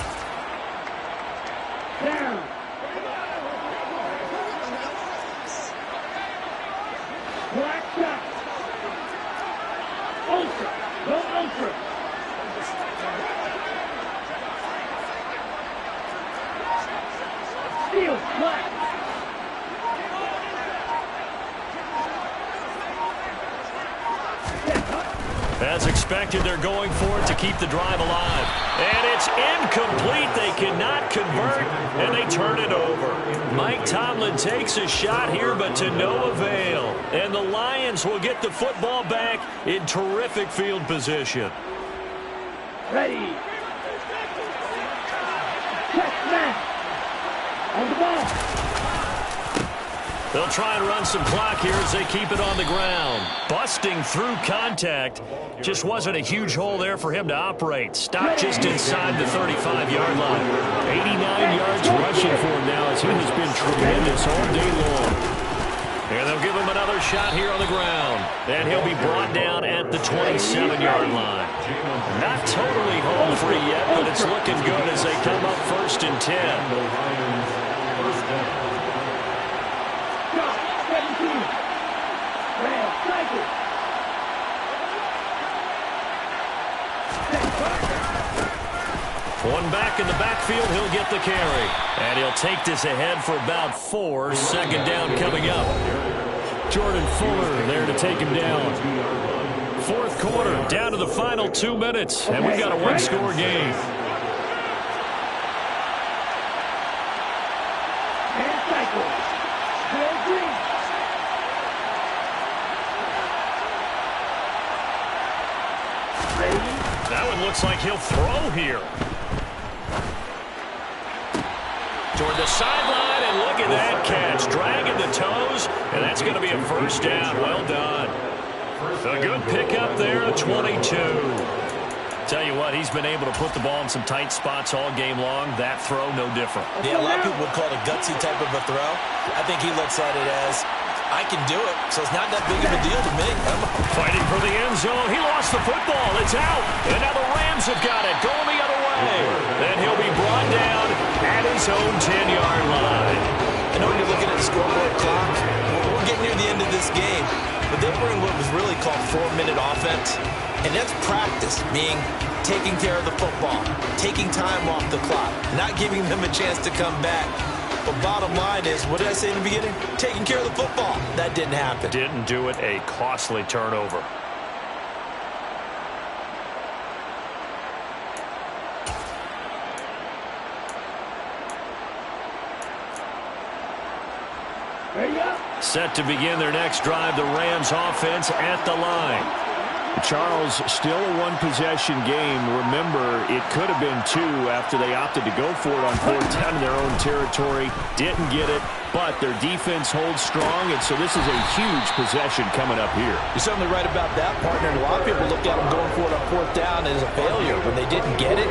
Speaker 9: Down. Black shot. Ultra. Go ultra. Steal. Black.
Speaker 6: As expected, they're going for it to keep the drive alive. And it's incomplete. They cannot convert, and they turn it over. Mike Tomlin takes a shot here, but to no avail. And the Lions will get the football back in terrific field position.
Speaker 9: Ready. Check, man. On the ball.
Speaker 6: They'll try and run some clock here as they keep it on the ground. Busting through contact. Just wasn't a huge hole there for him to operate. Stopped just inside the 35-yard line. 89 yards rushing for him now as he has been tremendous all day long. And they'll give him another shot here on the ground. And he'll be brought down at the 27-yard line. Not totally home free yet, but it's looking good as they come up 1st and 10. One back in the backfield, he'll get the carry. And he'll take this ahead for about 4. 2nd down coming up. Jordan Fuller there to take him down. 4th quarter, down to the final 2 minutes. And we've got a one-score game. That one looks like he'll throw here. Toward the sideline, and look at that catch. Dragging the toes, and that's going to be a 1st down. Well done. A good pickup there, 22. Tell you what, he's been able to put the ball in some tight spots all game long. That throw, no different.
Speaker 8: Yeah, a lot of people would call it a gutsy type of a throw. I think he looks at it as, I can do it, so it's not that big of a deal to me.
Speaker 6: Fighting for the end zone. He lost the football. It's out. And now the Rams have got it. Going the other way. Then he'll be brought down at his own 10-yard line.
Speaker 8: I know when you're looking at the scoreboard clock, we're getting near the end of this game, but they were in what was really called 4-minute offense. And that's practice, meaning taking care of the football, taking time off the clock, not giving them a chance to come back. But bottom line is, what did I say in the beginning? Taking care of the football. That didn't happen.
Speaker 6: Didn't do it. A costly turnover. Set to begin their next drive, the Rams offense at the line.
Speaker 10: Charles, still a one-possession game. Remember, it could have been 2 after they opted to go for it on 4th down in their own territory. Didn't get it, but their defense holds strong, and so this is a huge possession coming up here.
Speaker 8: You're certainly right about that, partner. And a lot of people look at them going for it on 4th down as a failure when they didn't get it.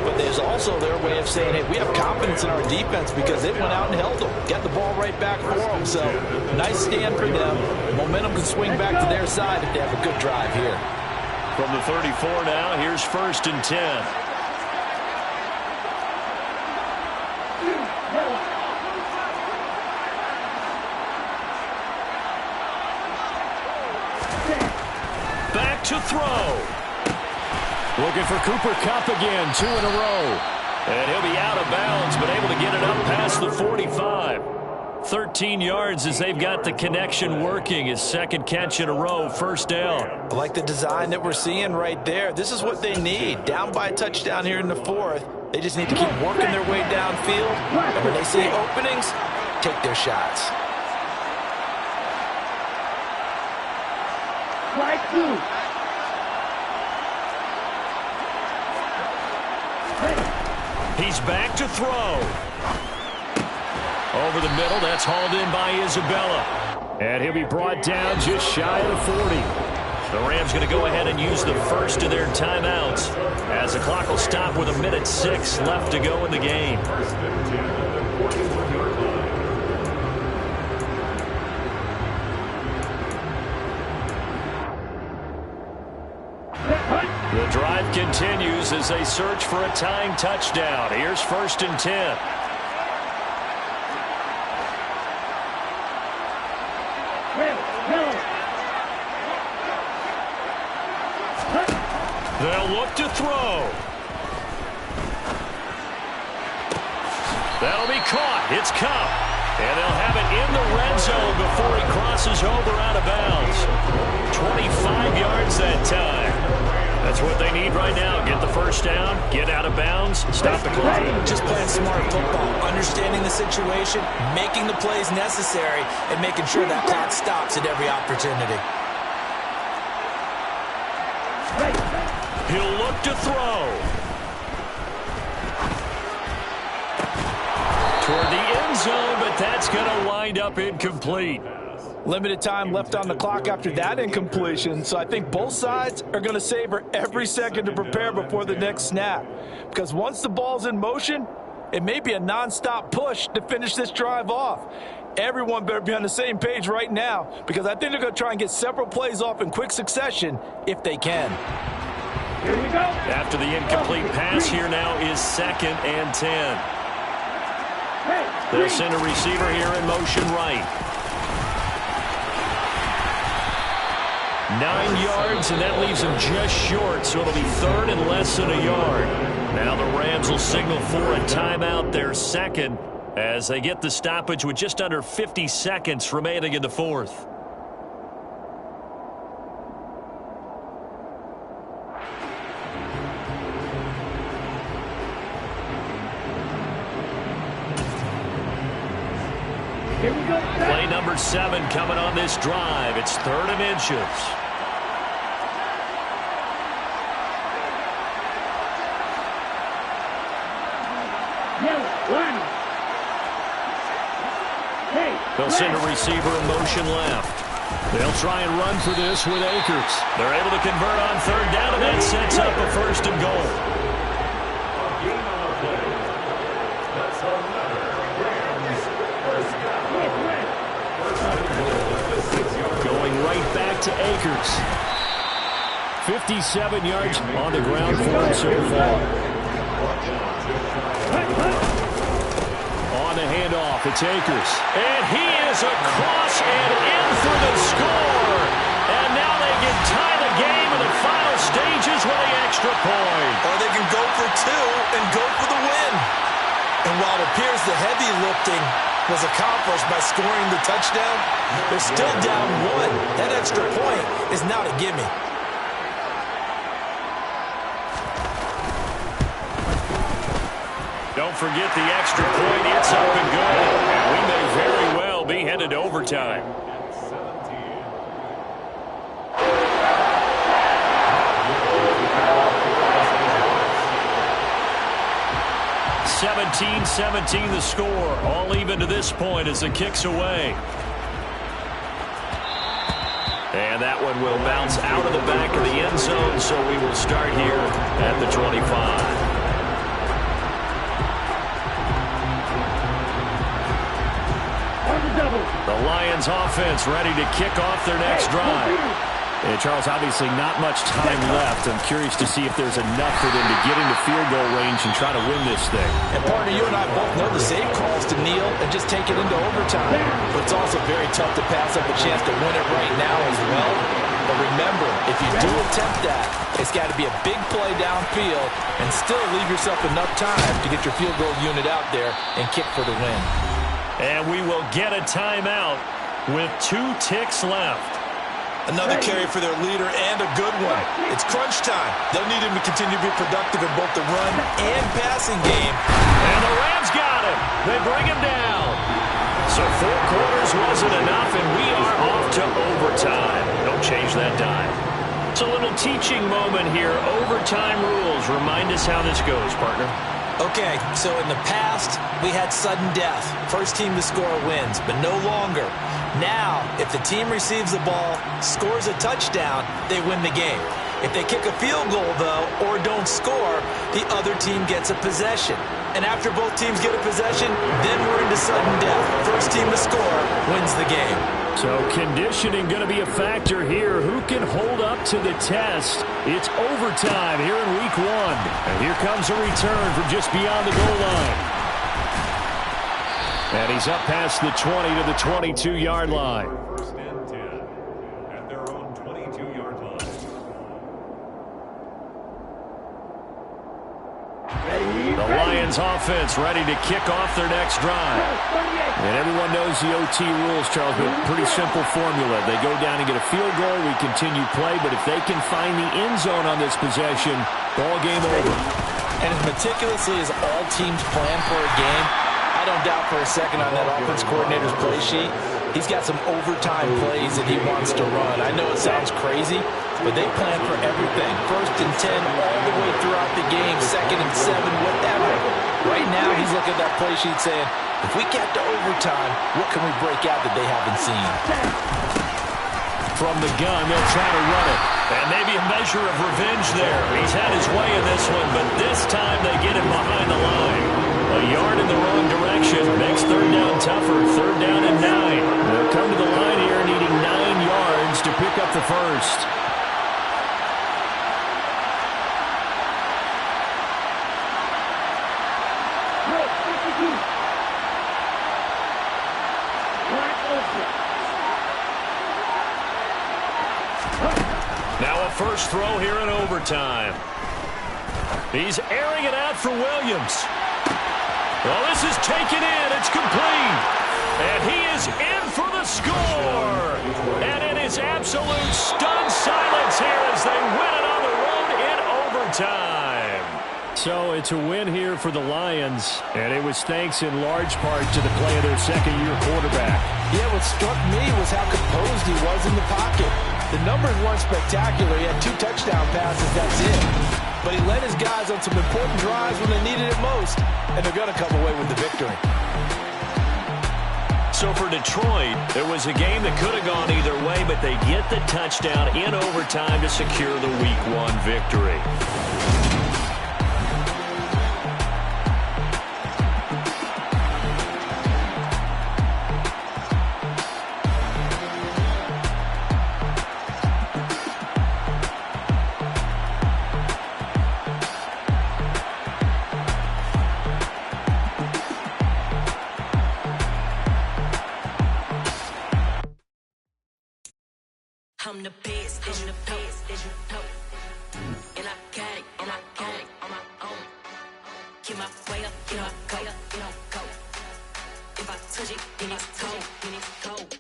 Speaker 8: But there's also their way of saying, hey, we have confidence in our defense because they went out and held them. Got the ball right back for them. So, nice stand for them. Momentum can swing back to their side if they have a good drive here.
Speaker 6: From the 34 now, here's 1st and 10. Back to throw. Looking for Cooper Kupp again, 2 in a row. And he'll be out of bounds, but able to get it up past the 45. 13 yards as they've got the connection working. His 2nd catch in a row, 1st down.
Speaker 8: I like the design that we're seeing right there. This is what they need. Down by a touchdown here in the 4th. They just need to keep working their way downfield. And when they see openings, take their shots.
Speaker 9: Flag 2.
Speaker 6: He's back to throw. Over the middle, that's hauled in by Isabella. And he'll be brought down just shy of the 40. The Rams going to go ahead and use the first of their timeouts as the clock will stop with 1:06 left to go in the game. The drive continues as they search for a tying touchdown. Here's 1st and 10. They'll look to throw. That'll be caught. It's Cup. And they'll have it in the red zone before he crosses over out of bounds. 25 yards that time. That's what they need right now. Get the first down, get out of bounds, stop the clock.
Speaker 8: Just playing smart football, understanding the situation, making the plays necessary, and making sure that clock stops at every opportunity.
Speaker 6: He'll look to throw. Toward the end zone, but that's going to wind up incomplete.
Speaker 8: Limited time left on the clock after that incompletion, so I think both sides are going to savor every second to prepare before the next snap. Because once the ball's in motion, it may be a nonstop push to finish this drive off. Everyone better be on the same page right now, because I think they're going to try and get several plays off in quick succession if they can.
Speaker 9: Here we go.
Speaker 6: After the incomplete pass, here now is 2nd and 10. They'll send a receiver here in motion right. 9 yards, and that leaves him just short, so it'll be 3rd and less than a yard. Now the Rams will signal for a timeout, their 2nd, as they get the stoppage with just under 50 seconds remaining in the 4th.
Speaker 9: Here we go.
Speaker 6: Play number 7 coming on this drive. It's 3rd and inches. They'll send a receiver in motion left. They'll try and run for this with Akers. They're able to convert on 3rd down, and that sets up a 1st and goal. Going right back to Akers. 57 yards on the ground for him so far. On the handoff, it's Akers. And he is across and in for the score. And now they can tie the game in the final stages with the extra point.
Speaker 8: Or they can go for 2 and go for the win. And while it appears the heavy lifting was accomplished by scoring the touchdown, they're still down 1. That extra point is not a gimme.
Speaker 6: Don't forget the extra point. It's up and good. And we may very well be headed to overtime. 17-17 the score. All even to this point as the kick's away. And that one will bounce out of the back of the end zone, so we will start here at the 25. The Lions offense ready to kick off their next drive. And Charles, obviously not much time left. I'm curious to see if there's enough for them to get into field goal range and try to win this thing.
Speaker 8: And partner, you and I both know the save calls to kneel and just take it into overtime. But it's also very tough to pass up a chance to win it right now as well. But remember, if you do attempt that, it's got to be a big play downfield and still leave yourself enough time to get your field goal unit out there and kick for the win.
Speaker 6: And we will get a timeout with 2 ticks left.
Speaker 8: Another carry for their leader and a good one. It's crunch time. They'll need him to continue to be productive in both the run and passing game.
Speaker 6: And the Rams got him. They bring him down. So 4 quarters wasn't enough, and we are off to overtime. Don't change that dime. It's a little teaching moment here. Overtime rules. Remind us how this goes, partner.
Speaker 8: Okay, so in the past, we had sudden death. First team to score wins, but no longer. Now, if the team receives the ball, scores a touchdown, they win the game. If they kick a field goal, though, or don't score, the other team gets a possession. And after both teams get a possession, then we're into sudden death. First team to score wins the game.
Speaker 10: So conditioning going to be a factor here. Who can hold up to the test? It's overtime here in week 1. And here comes a return from just beyond the goal line. And he's up past the 20 to the 22-yard line.
Speaker 7: First and 10 at their own 22-yard line.
Speaker 10: The Lions offense ready to kick off their next drive. And everyone knows the OT rules, Charles, but pretty simple formula. They go down and get a field goal, we continue play, but if they can find the end zone on this possession, ball game over.
Speaker 8: And as meticulously as all teams plan for a game, I don't doubt for a second on that offense coordinator's play sheet, he's got some overtime plays that he wants to run. I know it sounds crazy, but they plan for everything. 1st and 10 all the way throughout the game, 2nd and 7, whatever. Right now, he's looking at that play sheet saying, if we get to overtime, what can we break out that they haven't seen?
Speaker 10: From the gun, they'll try to run it. And maybe a measure of revenge there. He's had his way in this one, but this time they get him behind the line. A yard in the wrong direction makes 3rd down tougher. 3rd down and 9. They'll come to the line here needing 9 yards to pick up the first. Now a first throw here in overtime. He's airing it out for Williams. Well, this is taken in. It's complete. And he is in for the score. And it is absolute stunned silence here as they win it on the road in overtime. So it's a win here for the Lions, and it was thanks in large part to the play of their second-year quarterback.
Speaker 8: Yeah, what struck me was how composed he was in the pocket. The numbers weren't spectacular. He had 2 touchdown passes, that's it. But he led his guys on some important drives when they needed it most, and they're going to come away with the victory.
Speaker 10: So for Detroit, it was a game that could have gone either way, but they get the touchdown in overtime to secure the Week 1 victory.
Speaker 1: I'm the best, and the best, and you know. And I got it, and I got it on my own. Get my way up, get my go, go. If I touch it, then it's cold, then it's cold.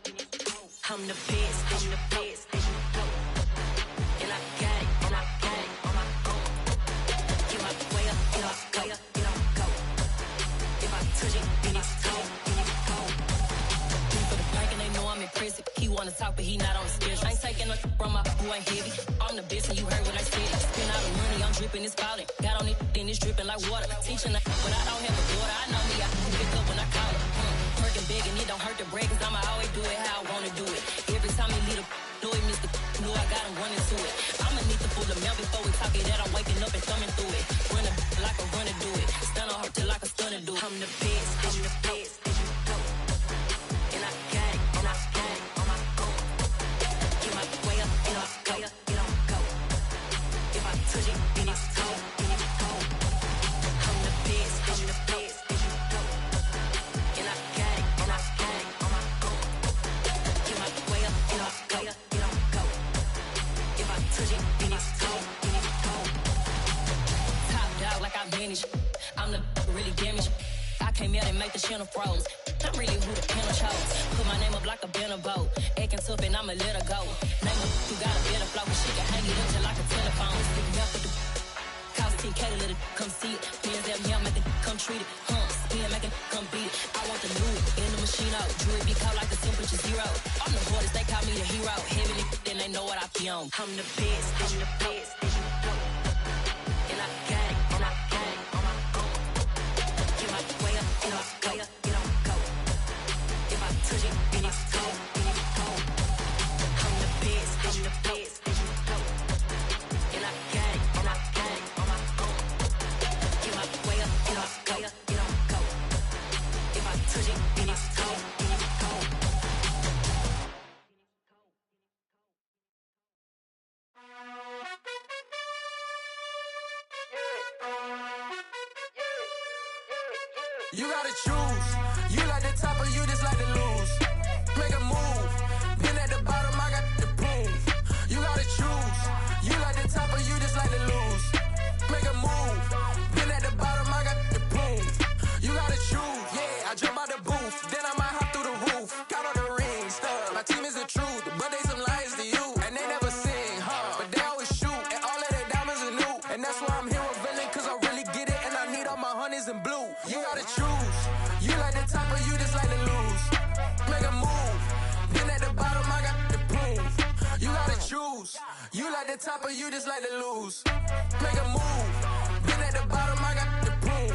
Speaker 1: I'm the best, and the best, and you know. And I got it, and I got it on my own. Get my way up, get my go. If I touch it, then it's cold, then it's cold. For the blank and they know I'm impressive. He wanna talk, but he not on the schedule. I ain't taking no from my boo, ain't heavy. I'm the best, and you heard what I said. Spend all the money, I'm dripping, it's falling. Got on it, then it's dripping like water. Teaching, but I don't have a daughter. I know me, I can pick up when I call her. Working big, and it don't hurt to break, cause I'ma always do it how I wanna do it. Every time he lead a know he missed the know I got him running to it. I'ma need to pull the mail before we talk it that I'm waking up and thumbing through it. Run like a runner do it. Stun on her till like a stunner do it. I'm the best, I'm the best, and you know. And I got it, and I got it on my own. Get my way up, and I go. If I touch it, then it's cold, then it's cold. I'm the best, and you know. And I got it, and I got it on my own. Get my way up, and I go. If I touch it, then it's cold, then it's cold. Top dog like I manage. I'm the really damaged. I came out and make the channel froze. I'm really who the panel chose. Put my name up like a banner boat. Acting tough and I'ma let her go. Name her who got a better flow, but she can hang it up till like a telephone. Stick me up with the cost 10K to let it come see it. Hands up here, make it come treat it. Spin, make it come beat it. I want the new in the machine out. Jewelry be caught like the temperature 0. I'm the hardest, they call me the hero. Heavy, then they know what I be on. I'm the best, and you know. And I got it, and I got it on my own.
Speaker 5: You gotta choose. You like the top or you just like to lose. Make a move. Been at the bottom, I got the proof. You gotta choose. You like the top or you just like to lose. Make a move. Been at the bottom, I got the proof. You gotta choose. Yeah, I jump out the booth. Then I might hop through the roof. Count all the rings, stuff. My team is the truth, but they some liars to you. And they never sing, but they always shoot. And all of their diamonds are new. And that's why I'm here with villain, cause I really get it. And I need all my honeys in blue. You gotta choose. You like the top or you just like to lose. Make a move. Been at the bottom, I got the proof. You gotta choose. You like the top or you just like to lose. Make a move. Been at the bottom, I got the proof.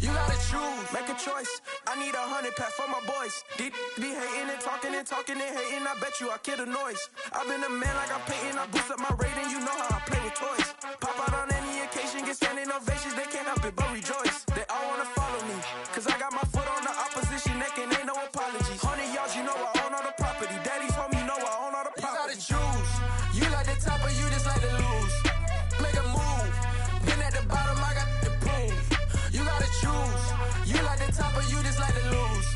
Speaker 5: You gotta choose. Make a choice. I need 100 pack for my boys. Be hating and talking and talking and hating. I bet you I kill the noise. I've been a man like I'm Peyton. I boost up my rating. You know how I play with toys. Pop out on any occasion, get standing ovations. They can't help it but rejoice. They all wanna follow me, cause I got my foot on the opposition neck and ain't no apologies. 100 yards, you know I own all the property. Daddy's home, you know I own all the property. You gotta choose. You like the top or you just like to lose. Make a move. Been at the bottom, I got the proof. You gotta choose. You like the top or you just like to lose.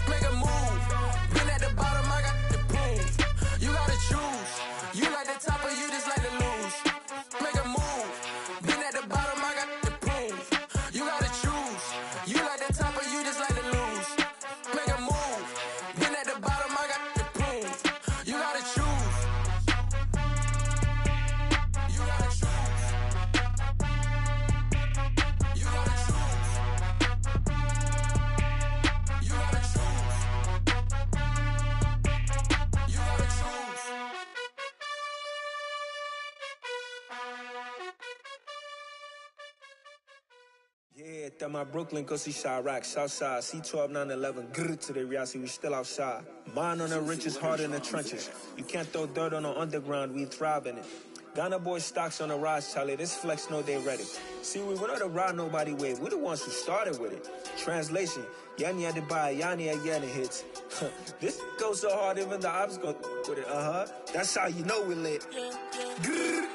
Speaker 5: Make a move. Been at the bottom, I got the proof. You gotta choose. You like the top or you just like to lose. Make a move. Been at the bottom, I got the proof. You gotta choose. You like the top or you just like to lose. Make a move. Been at the bottom, I got the proof. You gotta choose. You gotta choose. You gotta choose. You gotta choose. You gotta choose.
Speaker 11: Yeah, that my Brooklyn, go see Chirac, Southside, C12, 911, grrr to the reality, we still outside. Mine on the riches, hard in the trenches. You can't throw dirt on the underground, we thrive in it. Ghana boys stocks on the rise, Charlie, this flex know they ready. See, we went on the ride nobody with, we're the ones who started with it. Translation, Yani had to buy, Yani again it hits. This goes so hard, even the ops go with it, That's how you know we lit. Grrr,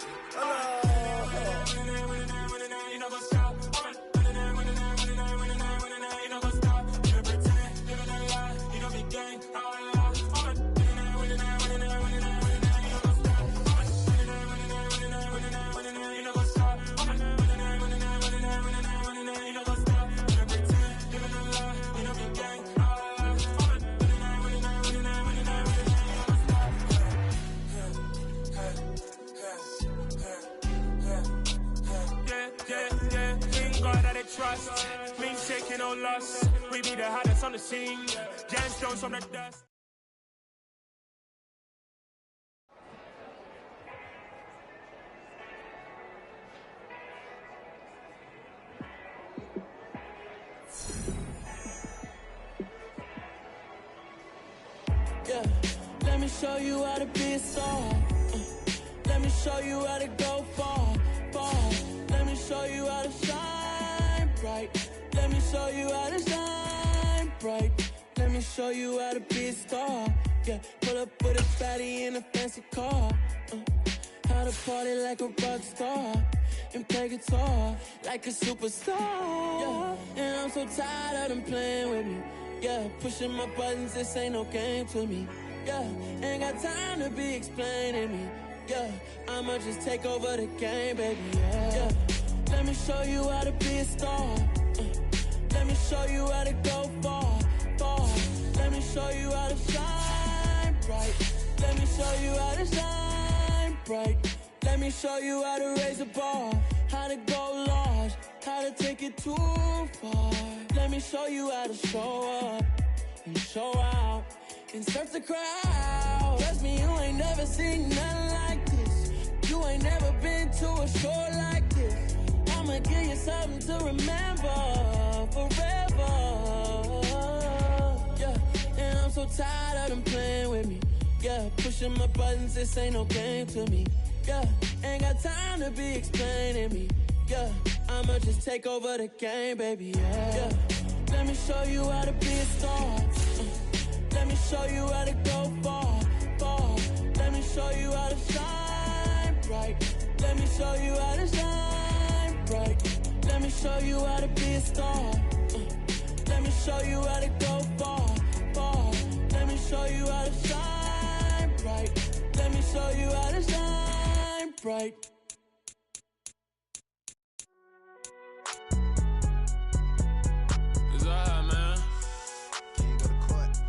Speaker 12: Trust, we ain't shaking no loss. We be the hottest on the scene. Gemstones from the dust.
Speaker 1: Yeah, let me show you how to be a star. Let me show you how to go far, far. Let me show you how to shine bright. Let me show you how to shine bright. Let me show you how to be a star. Yeah, pull up with a fatty in a fancy car. How to party like a rock star and play guitar like a superstar. Yeah, and I'm so tired of them playing with me. Yeah, pushing my buttons, this ain't no game to me. Yeah, ain't got time to be explaining me. Yeah, I'ma just take over the game, baby. Yeah, let me show you how to be a star. Let me show you how to go far, far. Let me show you how to shine bright. Let me show you how to shine bright. Let me show you how to raise a bar, how to go large, how to take it too far. Let me show you how to show up and show out and surf the crowd. Trust me, you ain't never seen nothing like this. You ain't never been to a show like this. I'ma give you something to remember forever. Yeah, and I'm so tired of them playing with me. Yeah, pushing my buttons, this ain't no game to me. Yeah, ain't got time to be explaining me. Yeah, I'ma just take over the game, baby. Yeah, let me show you how to be a star. Let me show you how to go far, far. Let me show you how to shine bright. Let me show you how to shine bright. Let me show you how to be a star. Let show you how to go far, far. Let me show you how to shine bright. Let me show you how to shine bright.
Speaker 12: It's alright, man.
Speaker 2: Can't go to court.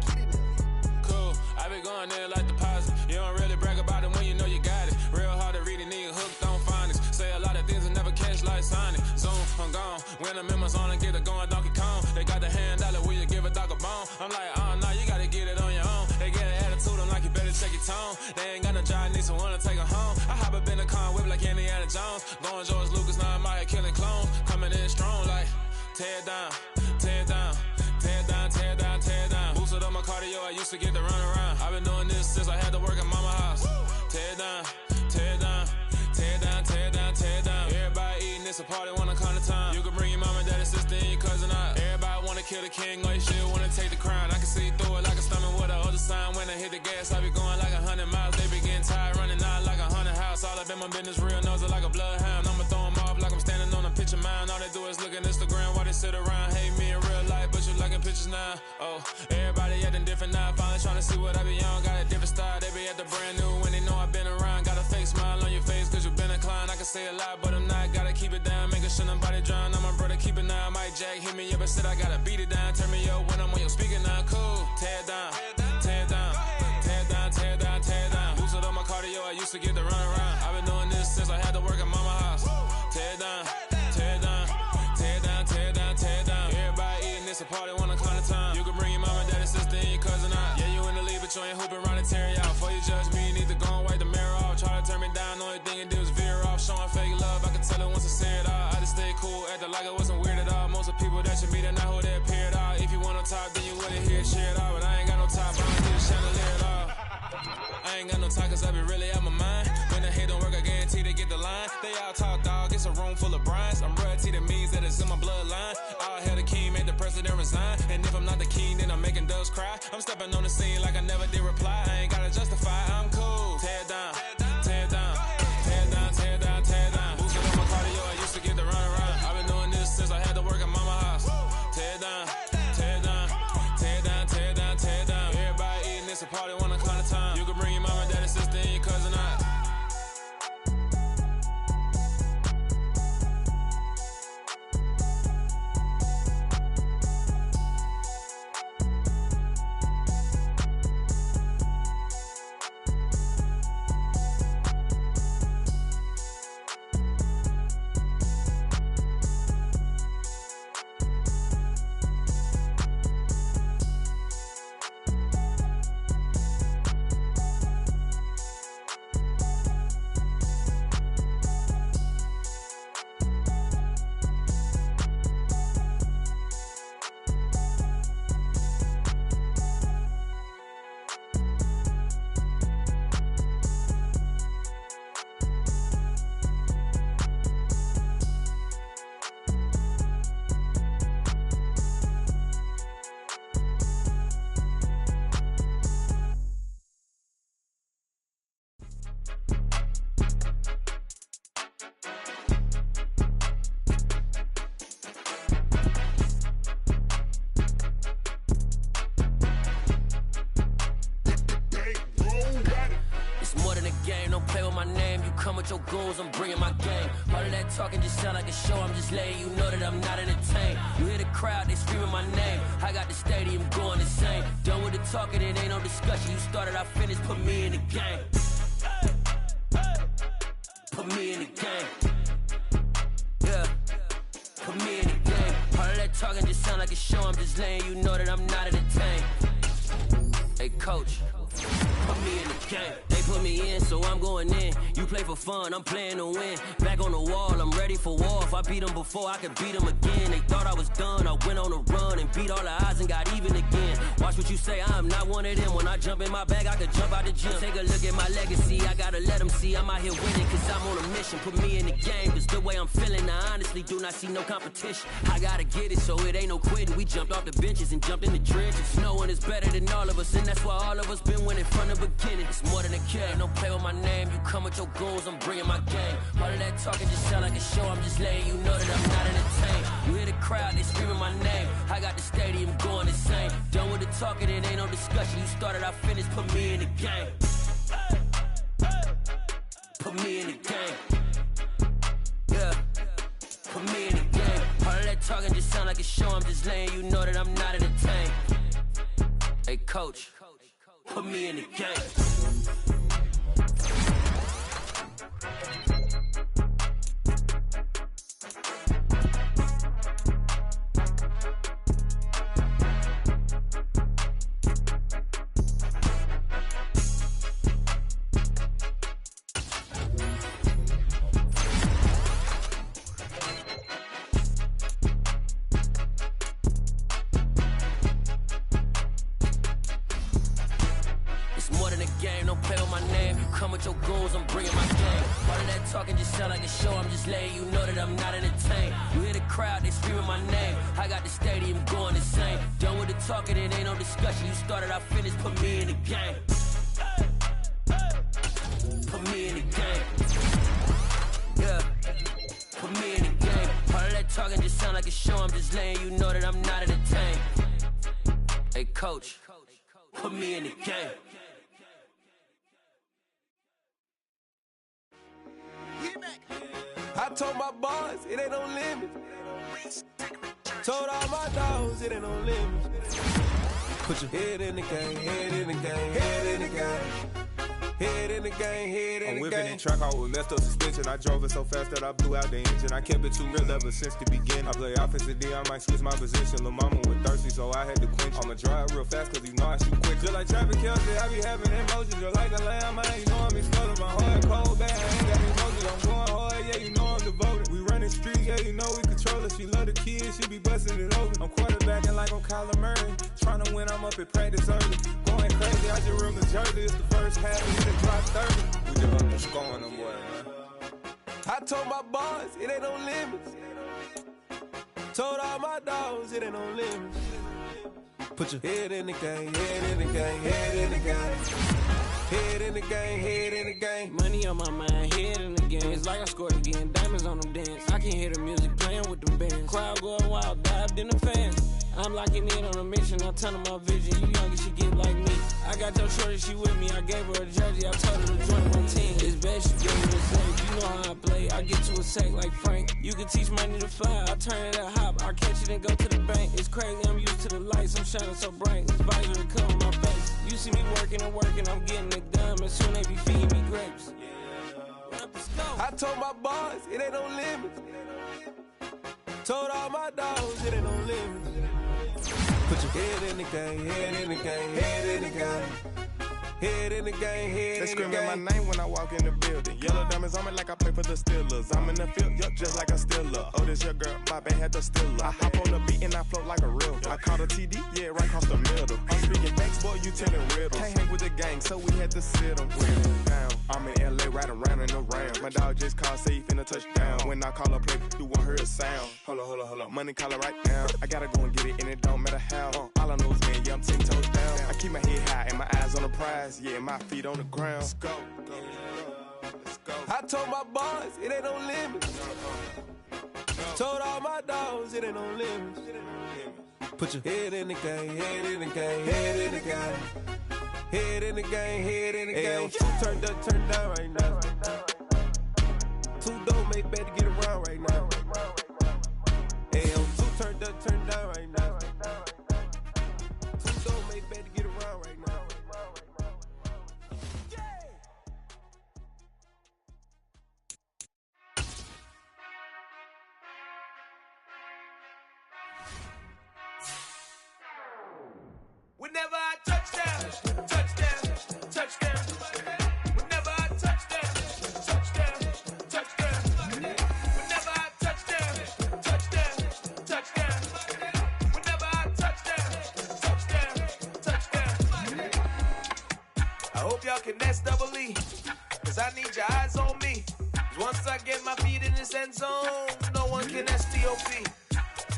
Speaker 2: Get it now.
Speaker 12: Cool, I been going there like deposit. You don't really brag about it when you know you got it. Real hard to read a nigga hooked on finance. Say a lot of things and never catch like signing. Zoom, I'm gone. When I'm in my zone and get it going Donkey Kong. They got the hand dollar, will you give a dog a bone? I'm like, oh no, you gotta get it on your own. They get an attitude, I'm like, you better check your tone. They ain't got no job, need someone to take her home. I hop up in the car, whip like Indiana Jones. Going George Lucas, now I'm out here killing clones. Coming in strong like, tear down, tear down, tear down, tear down, tear down. Boosted up my cardio, I used to get to run around. I've been doing this since I had to work at mama house. Tear down, tear down, tear down, tear down, tear down. Everybody eating, it's a party, wanna come to time. You can bring your mama, daddy, sister, and your cousin out. Everybody wanna kill the king, or shit wanna take the crown. I can see through it like a stomach with a other sign. When I hit the gas, I be going like 100 miles. They be getting tired, running out like 100 house. All up in my business, real nose it like a bloodhound. I'ma throw them off like I'm standing on a picture mound. All they do is look at Instagram while they sit around. Hate me in real life, but you liking pictures now. Oh, everybody acting different now. Finally trying to see what I be on. Got a different style, they be at the brand new when they know I've been around. Got a fake smile on your face cause you been inclined. I can say a lot, but I'm not. Gotta keep it down, making sure nobody drown. I'm my brother, keep it now. Mike Jack hit me up and said I gotta beat it down. Turn me up when I'm on your speaker now. Cool, tear down, tear down, tear down, tear down, tear down. Boosted up my cardio, I used to get to run around. I've been doing this since I had to work at mama house. Tear down, tear down, tear down, tear down, tear down. Everybody eating, it's a party, wanna come to time. You can bring your mama, daddy, sister, and your cousin out. Yeah, you in the league, but you ain't hooping around and tear you out. Before you judge me, you need to go and wipe the mirror off. Try to turn me down, only thing you do is veer off. Showing fake love, I can tell it once I say it all. I just stay cool, acting like I wasn't weird at all. Most of the people that you meet are not who they appear at all. If you want on top, then you wouldn't hear shit at all. But I ain't got no top, I don't need a chandelier at all. I ain't got no time cause I be really out my mind. When the hate don't work, I guarantee they get the line. They all talk dog, it's a room full of brines. I'm royalty, that means that it's in my bloodline. All hail the king, made the president resign. And if I'm not the king, then I'm making doves cry. I'm stepping on the scene like I never did reply. I ain't gotta justify, I'm cool. Tear down, tear down, tear down, tear down, tear down. Boosted up my cardio, I used to get to run around. I've been doing this since I had to work at mama house. Tear down, tear down, tear down, tear down, tear down. Everybody eating, it's a party, wanna come to time. You can bring your mama, daddy, sister, and your cousin out.
Speaker 13: Your goons, I'm bringing my game. All of that talking just sound like a show. I'm just letting you know that I'm not entertained. You hear the crowd, they screaming my name. I got the stadium going insane. Done with the talking, it ain't no discussion. You started, I finished, put me in the game. Put me in the game. Yeah, put me in the game. All of that talking just sound like a show. I'm just letting you know that I'm not entertained. Hey coach, put me in the game. They put me in, so I'm going in. You play for fun, I'm playing to win. Back on the wall, I'm ready for war. If I beat them before, I could beat them again. They thought I was done, I went on a run and beat all the odds and got even again. Watch what you say, I'm not one of them. When I jump in my bag, I could jump out the gym. Take a look at my legacy, I gotta let them see I'm out here winning, cause I'm on a mission. Put me in the game, cause the way I'm feeling, I honestly do not see no competition. I gotta get it, so it ain't no quitting. We jumped off the benches and jumped in the trenches. No one is better than all of us, and that's why all of us been winning from the beginning. It's more than a game. game, don't play with my name. You come with your goons, I'm bringing my game. All of that talking just sound like a show, I'm just letting you know that I'm not entertained. You hear the crowd, they screaming my name. I got the stadium going insane. Done with the talking, it ain't no discussion. You started, I finished, put me in the game. Put me in the game. Yeah, put me in the game. All of that talking just sound like a show, I'm just letting you know that I'm not entertained. Hey coach, put me in the game. With your goons, I'm bringing my game. All of that talking just sound like a show, I'm just letting you know that I'm not entertained. You hear the crowd, they screaming my name. I got the stadium going insane. Done with the talking, it ain't no discussion. You started, I finished, put me in the game. Put me in the game. Yeah, put me in the game. All of that talking just sound like a show, I'm just letting you know that I'm not entertained. Hey coach, put me in the game.
Speaker 5: I told my boys, it ain't no limit. Told all my dogs, it ain't no limit. Put your head in the game, head in the game, head in the game. Head in the game, head in the game.
Speaker 11: I'm whipping in track out with messed up suspension. I drove it so fast that I blew out the engine. I kept it too real ever since the beginning. I play offensive D, I might switch my position. Lil' mama was thirsty, so I had to quench. I'ma drive real fast, cause you know I shoot quick. Just like traffic Kelsey, I be having emotions. Just like a lamb, man, you know I'm exploding. My heart cold, bad, I ain't got emotions. I'm going hard, yeah, you know I'm devoted. We running streets, yeah, you know we control it. She love the kids, she be busting it open. I'm quarterbacking like I'm Kyler Murray. Trying to win, I'm up at practice early. Going crazy, I just ripped the jersey. It's the first half, we done dropped 30. We just up to scoring them, boy, man. I told my boys, it ain't no limits. Told all my dogs, it ain't no limits. Put your head in the game, head in the game, head in the game. Head in the game, head in the game.
Speaker 14: Money on my mind, head in the game. It's like I scored again, diamonds on them dance. I can hear the music playing with them bands. Crowd going wild, dived in the fans. I'm locking in on a mission, I'm telling my vision. You young and she get like me. I got your shorty, she with me. I gave her a jersey, I told her to join my team. It's best she gave me the save. You know how I play, I get to a sack like Frank. You can teach money to fly, I turn it a hop. I catch it and go to the bank. It's crazy, I'm used to the lights, I'm shining so bright. This visor cover my face. You see me working and working, I'm getting it done. And soon they be feeding me grapes.
Speaker 5: I told my boys, it ain't no limits. Told all my dogs, it ain't no limits. Put your head in the game, head in the game, head in the game. Head in the game, head in the game.
Speaker 11: They screaming my name when I walk in the building. Yellow diamonds on me like I play for the Steelers. I'm in the field, yup, just like a Steeler. Oh, this your girl, my band had the Steeler. I hop on the beat and I float like a real. I caught a TD, yeah, right across the middle. I'm speaking facts, boy, you telling riddles. Can't hang with the gang, so we had to sit them down. I'm in LA, riding round and around. My dog just called, say he finna touchdown. When I call a play, you won't hear a sound. Hold up, money caller right now. I gotta go and get it, and it don't matter how. All I know is, man, yeah, I'm 10 toes down. I keep my head high and my eyes on the prize. Yeah, my feet on the ground. Let's go.
Speaker 5: I told my boys, it ain't no limits. Told all my dogs, it ain't no limits. Put your head in the game, head in the game, head in the game. Head in the game, head in the game. Two turned up, turned down right now. Two don't make bad to get around right now. Two turned up, turned down right now. Two don't make bad to get around right now.
Speaker 15: Whenever I touchdown, touchdown, touchdown. Whenever I touchdown, touchdown, touchdown. Whenever I touchdown, touchdown, touchdown. Whenever I touchdown, touchdown, touchdown. I hope y'all can S-double-E, cause I need your eyes on me. Cause once I get my feet in this end zone, no one can S-T-O-P.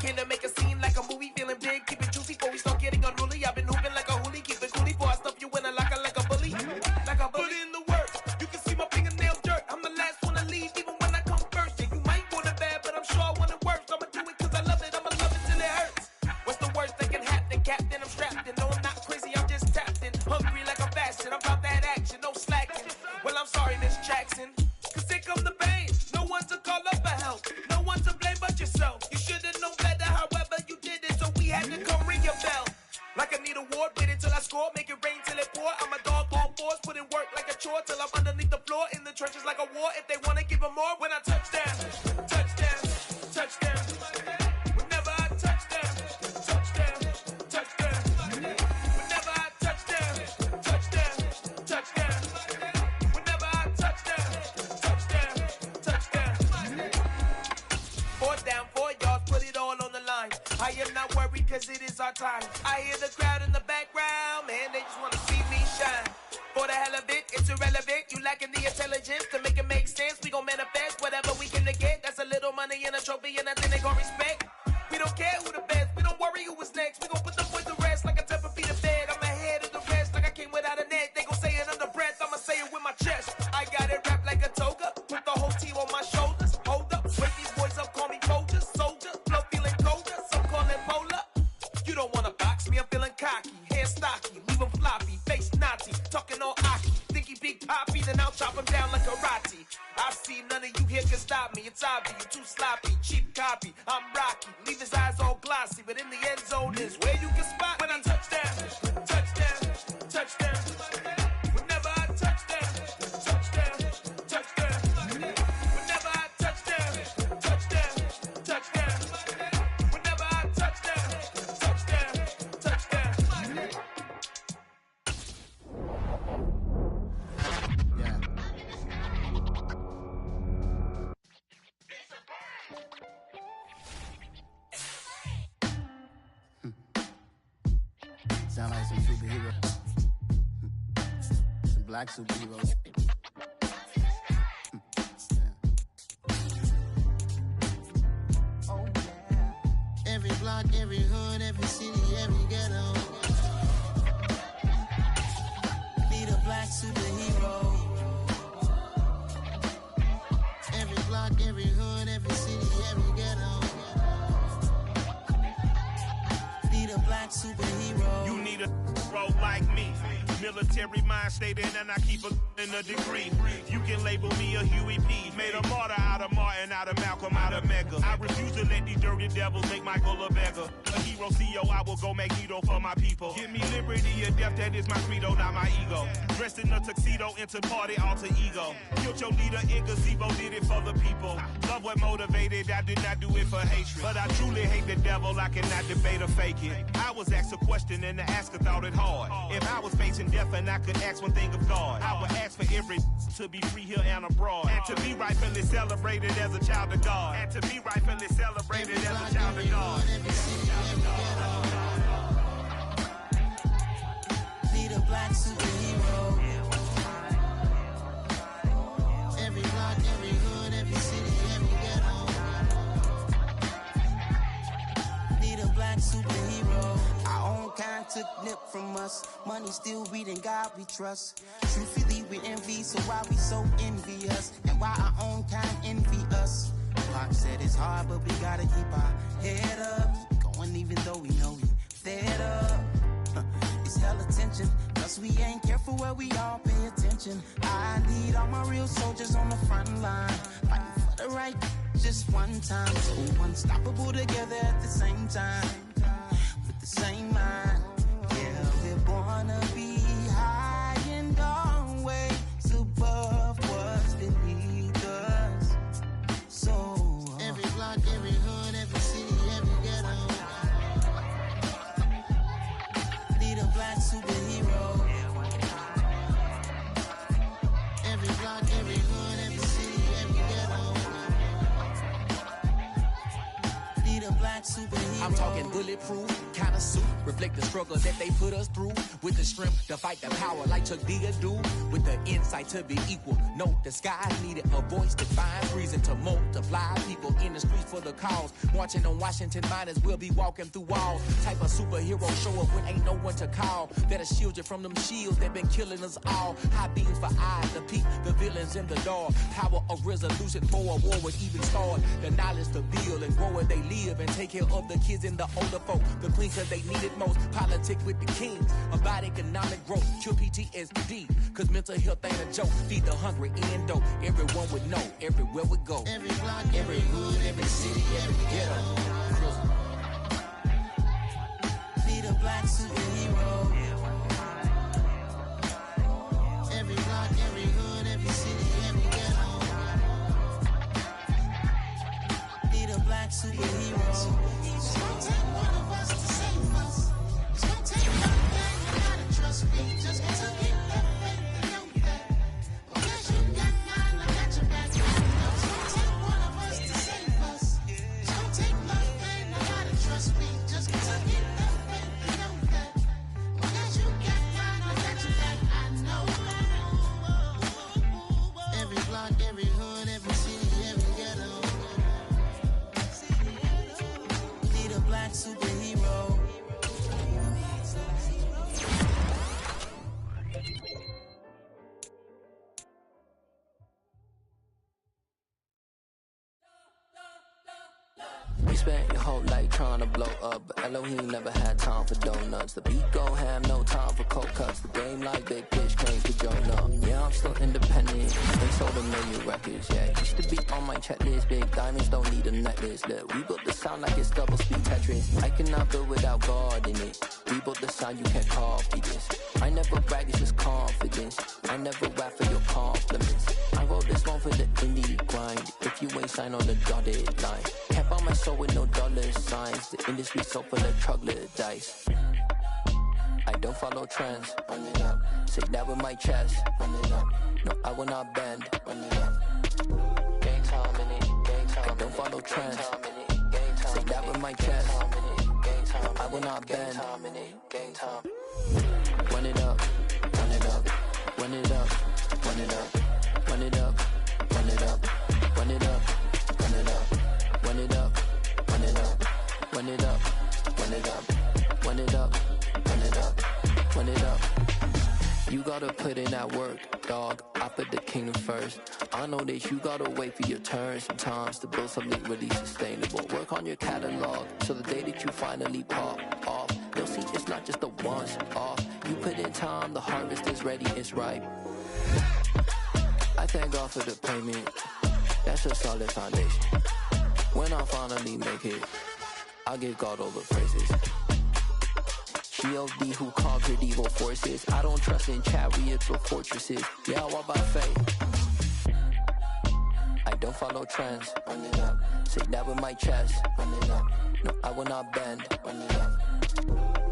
Speaker 15: Came to make a scene like a movie, feeling big, keep it juicy before we start getting unruly. I've been hooping like a hoolie, keep it coolie before I stuff you in a locker like a bully. Like a bully. Put in the work, up underneath the floor in the trenches like a war. If they wanna give them more, when I touch down, touchdown, touchdown. Whenever I touch down, touchdown, touchdown. Whenever I touch down, touchdown, touchdown. Whenever I touch down, touchdown, touchdown. 4th down, 4 yards, put it all on the line. I am not worried cause it is our time. I hear the crowd in the background, man, they just wanna see me shine. For the hell of it, it's irrelevant. You lacking the intelligence to make it make sense. We gon' manifest whatever we can get. That's a little money and a trophy and a thing they gon' respect. We don't care who the best, we don't worry who was next. We gon' put the boys to rest like a temper feet of bed. I'm ahead of the rest like I came without a net. They gon' say it under breath, I'ma say it with my chest. I got it wrapped like a toga, put the whole team on my shoulders. Hold up, wake these boys up, call me Folger, soldier. Flow feeling colder, some call it polar. You don't wanna box me, I'm feeling cocky. Hair stocky, leave him floppy, face naughty. Talking all aki, think he big poppy, then I'll chop him down like karate. I see none of you here can stop me. It's obvious, you too sloppy, cheap copy. I'm Rocky, leave his eyes all glossy, but in the end zone is where you can spot when I touch down, touchdown, touchdown. Whenever I touch down, touchdown, touchdown. Whenever I touch down, touchdown, touchdown. Whenever I touch down, touchdown, touchdown.
Speaker 2: Sound like some superheroes. Some black superheroes. Oh yeah. Every block, every hood, every city, every ghetto. Need a black superhero. Every block, every hood, every city, every ghetto. Need a black superhero.
Speaker 16: You need a role like me. Military mind stated, and I keep in a degree. You can label me a Huey P. Made a martyr out of Martin, out of Malcolm, out of Mega. I refuse to let these dirty devils make Michael a beggar. A hero CEO, I will go Magneto for my people. Give me liberty or death, that is my credo, not my ego. Dressed in a tuxedo, into party, alter ego. Killed your leader in gazebo, did it for the people. Love what motivated, I did not do it for hatred. But I truly hate the devil, I cannot debate or fake it. I was asked a question and the asker thought it hard. If I was facing death and I could ask one thing of God, I would ask for every to be free here and abroad, and to be rightfully celebrated as a child of God, and to be rightfully celebrated as a child of God.
Speaker 2: Need a black superhero. Every block, every hood, every city, every ghetto. Need a black superhero. Our own kind took nip from us. Money still reading God we trust. Truthfully we envy, so why we so envious? And why our own kind envy us? Pac said it's hard, but we gotta keep our head up. Going even though we know we fed up. It's hell attention, cause we ain't careful where we all pay attention. I need all my real soldiers on the front line, fighting for the right just one time. So unstoppable together at the same time, with the same mind. Yeah, we're born to be high and always above what's beneath us. So every block, every hood, every city, every ghetto. Need a black superhero. Every block, every hood, every city, every ghetto. Need a black superhero.
Speaker 17: I'm talking bulletproof kind of suit, reflect the struggle that they put us through, with the strength to fight the power like Chuck D do, with the insight to be equal. Note the sky needed a voice to find reason to multiply people in the streets for the cause. Marching on Washington miners, we'll be walking through walls. Type of superhero show up when ain't no one to call. That'll shield you from them shields that been killing us all. High beams for eyes to peek the villains in the dark. Power of resolution for a war would even start. The knowledge to build and grow where they live and take care of the kids and the older folk. The clean cause they need it most. Politics with the kings. About economic growth. Cure PTSD. Cause mental health ain't a joke. Feed the hungry and dope. Everyone would know. Everywhere we go.
Speaker 2: Every block,
Speaker 17: every hood, every city, every ghetto.
Speaker 2: Need a black superhero. Every block, every hood, block, every hood, every city, every ghetto. Need a black superhero.
Speaker 17: You spent your whole life trying to blow up, but Elohim never had time for donuts. The beat go ham, no time for cold cuts. The game like Big Fish came to join up. Yeah, I'm still independent. They sold 1 million records, yeah. Used to be on my checklist. Big diamonds don't need a necklace. Look, we built the sound like it's double speed Tetris. I cannot build without God in it. We built the sound, you can't copy this. I never brag, it's just confidence. I never rap for your compliments. I wrote this one for the indie grind. If you ain't signed on the dotted line, can't buy my soul with no dollar signs. The industry so full of troglodytes. I don't follow trends. Run it up. Say that with my chest. Run it up. No, I will not bend. Run it up. Gang time in it. Gang time. I don't follow trends. Say that with my chest. No, I will not bend. Gang time. Run it up. Run it up. Run it up. Run it up. Run it up. Run it up. Run it up. Run it up. Run it up. Run it up. Run it up. Run it up. Run it up. Run it up. Run it up. You gotta put in that work, dog. I put the kingdom first. I know that you gotta wait for your turn sometimes to build something really sustainable. Work on your catalog, so the day that you finally pop off, you'll see it's not just a once off. You put in time, the harvest is ready, it's ripe. I thank God for the payment. That's a solid foundation. When I finally make it, I'll give God all the praises. G.O.D. who conquered evil forces. I don't trust in chariots or fortresses. Yeah, I walk by faith. I don't follow trends. Run it up. Say that with my chest. Run it up. No, I will not bend. Run it up.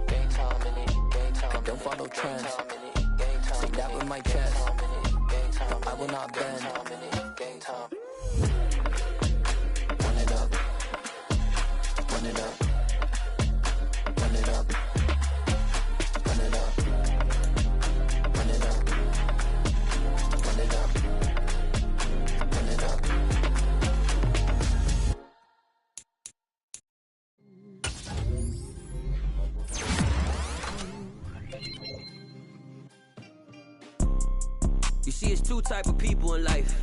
Speaker 17: Gang time in it. Gang time. I don't follow trends. Say that with my chest. No, I will not bend. Gang time. Run it up. Run it up. Run it up. Run it up. Run it up. Run it up. Run it up.
Speaker 13: You see, it's two type of people in life.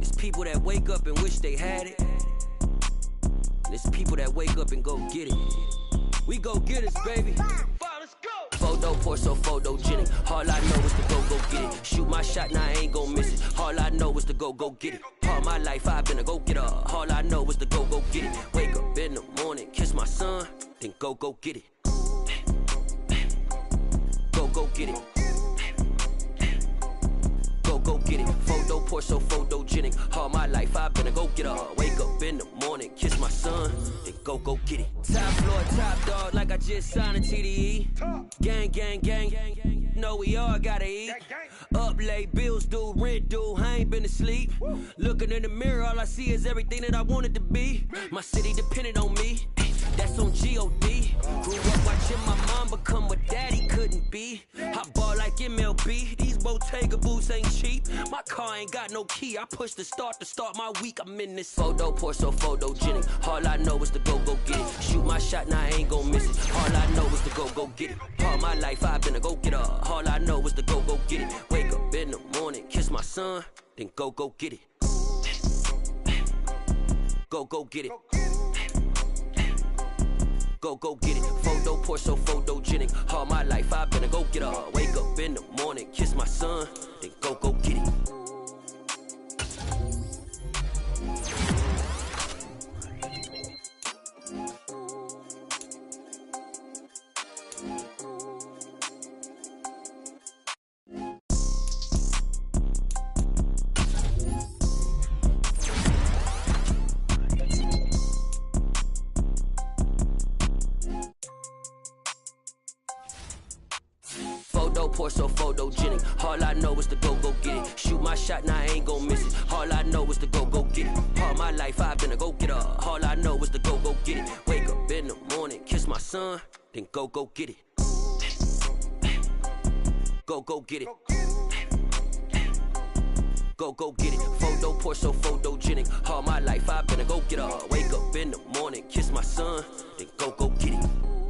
Speaker 13: It's people that wake up and wish they had it. And it's people that wake up and go get it. We go get it, baby. Photo pour so photogenic. All I know is to go get it. Shoot my shot, now I ain't gon' miss it. All I know is to go get it. All my life I've been a go-getter. All I know is to go get it. Wake up in the morning, kiss my son, then go get it. Go get it. Go get it. Photo pour so photogenic. All my life I've been a go-getter. Wake up in the morning, kiss my son, then go get it. Top floor, top dog, like I just signed a TDE. Gang, gang, gang. Know we all gotta eat. Up late, bills due, rent due, I ain't been asleep. Looking in the mirror, all I see is everything that I wanted to be. My city depended on me. That's on G.O.D. Grew up watching my mom become what daddy couldn't be. I ball like MLB. These Bottega boots ain't cheap. My car ain't got no key. I push the start to start my week. I'm in this photo pour so photogenic. All I know is to go get it. Shoot my shot, now I ain't gon' miss it. All I know is to go get it. All my life I've been a go-getter. All I know is to go get it. Wake up in the morning, kiss my son, then go get it. Go get it. Go get it. Photo pour so photogenic. All my life I've been a go-getter. Wake up in the morning, kiss my son, then go get it. Pour so photogenic. All I know is to go get it. Shoot my shot, now I ain't gon' miss it. All I know is to go get it. All my life I've been a go-getter. All I know is to go get it. Wake up in the morning, kiss my son, then go get it. Go get it. go get it. Photo poor, so photogenic. All my life I've been a go getter. Wake up in the morning, kiss my son, then go get it.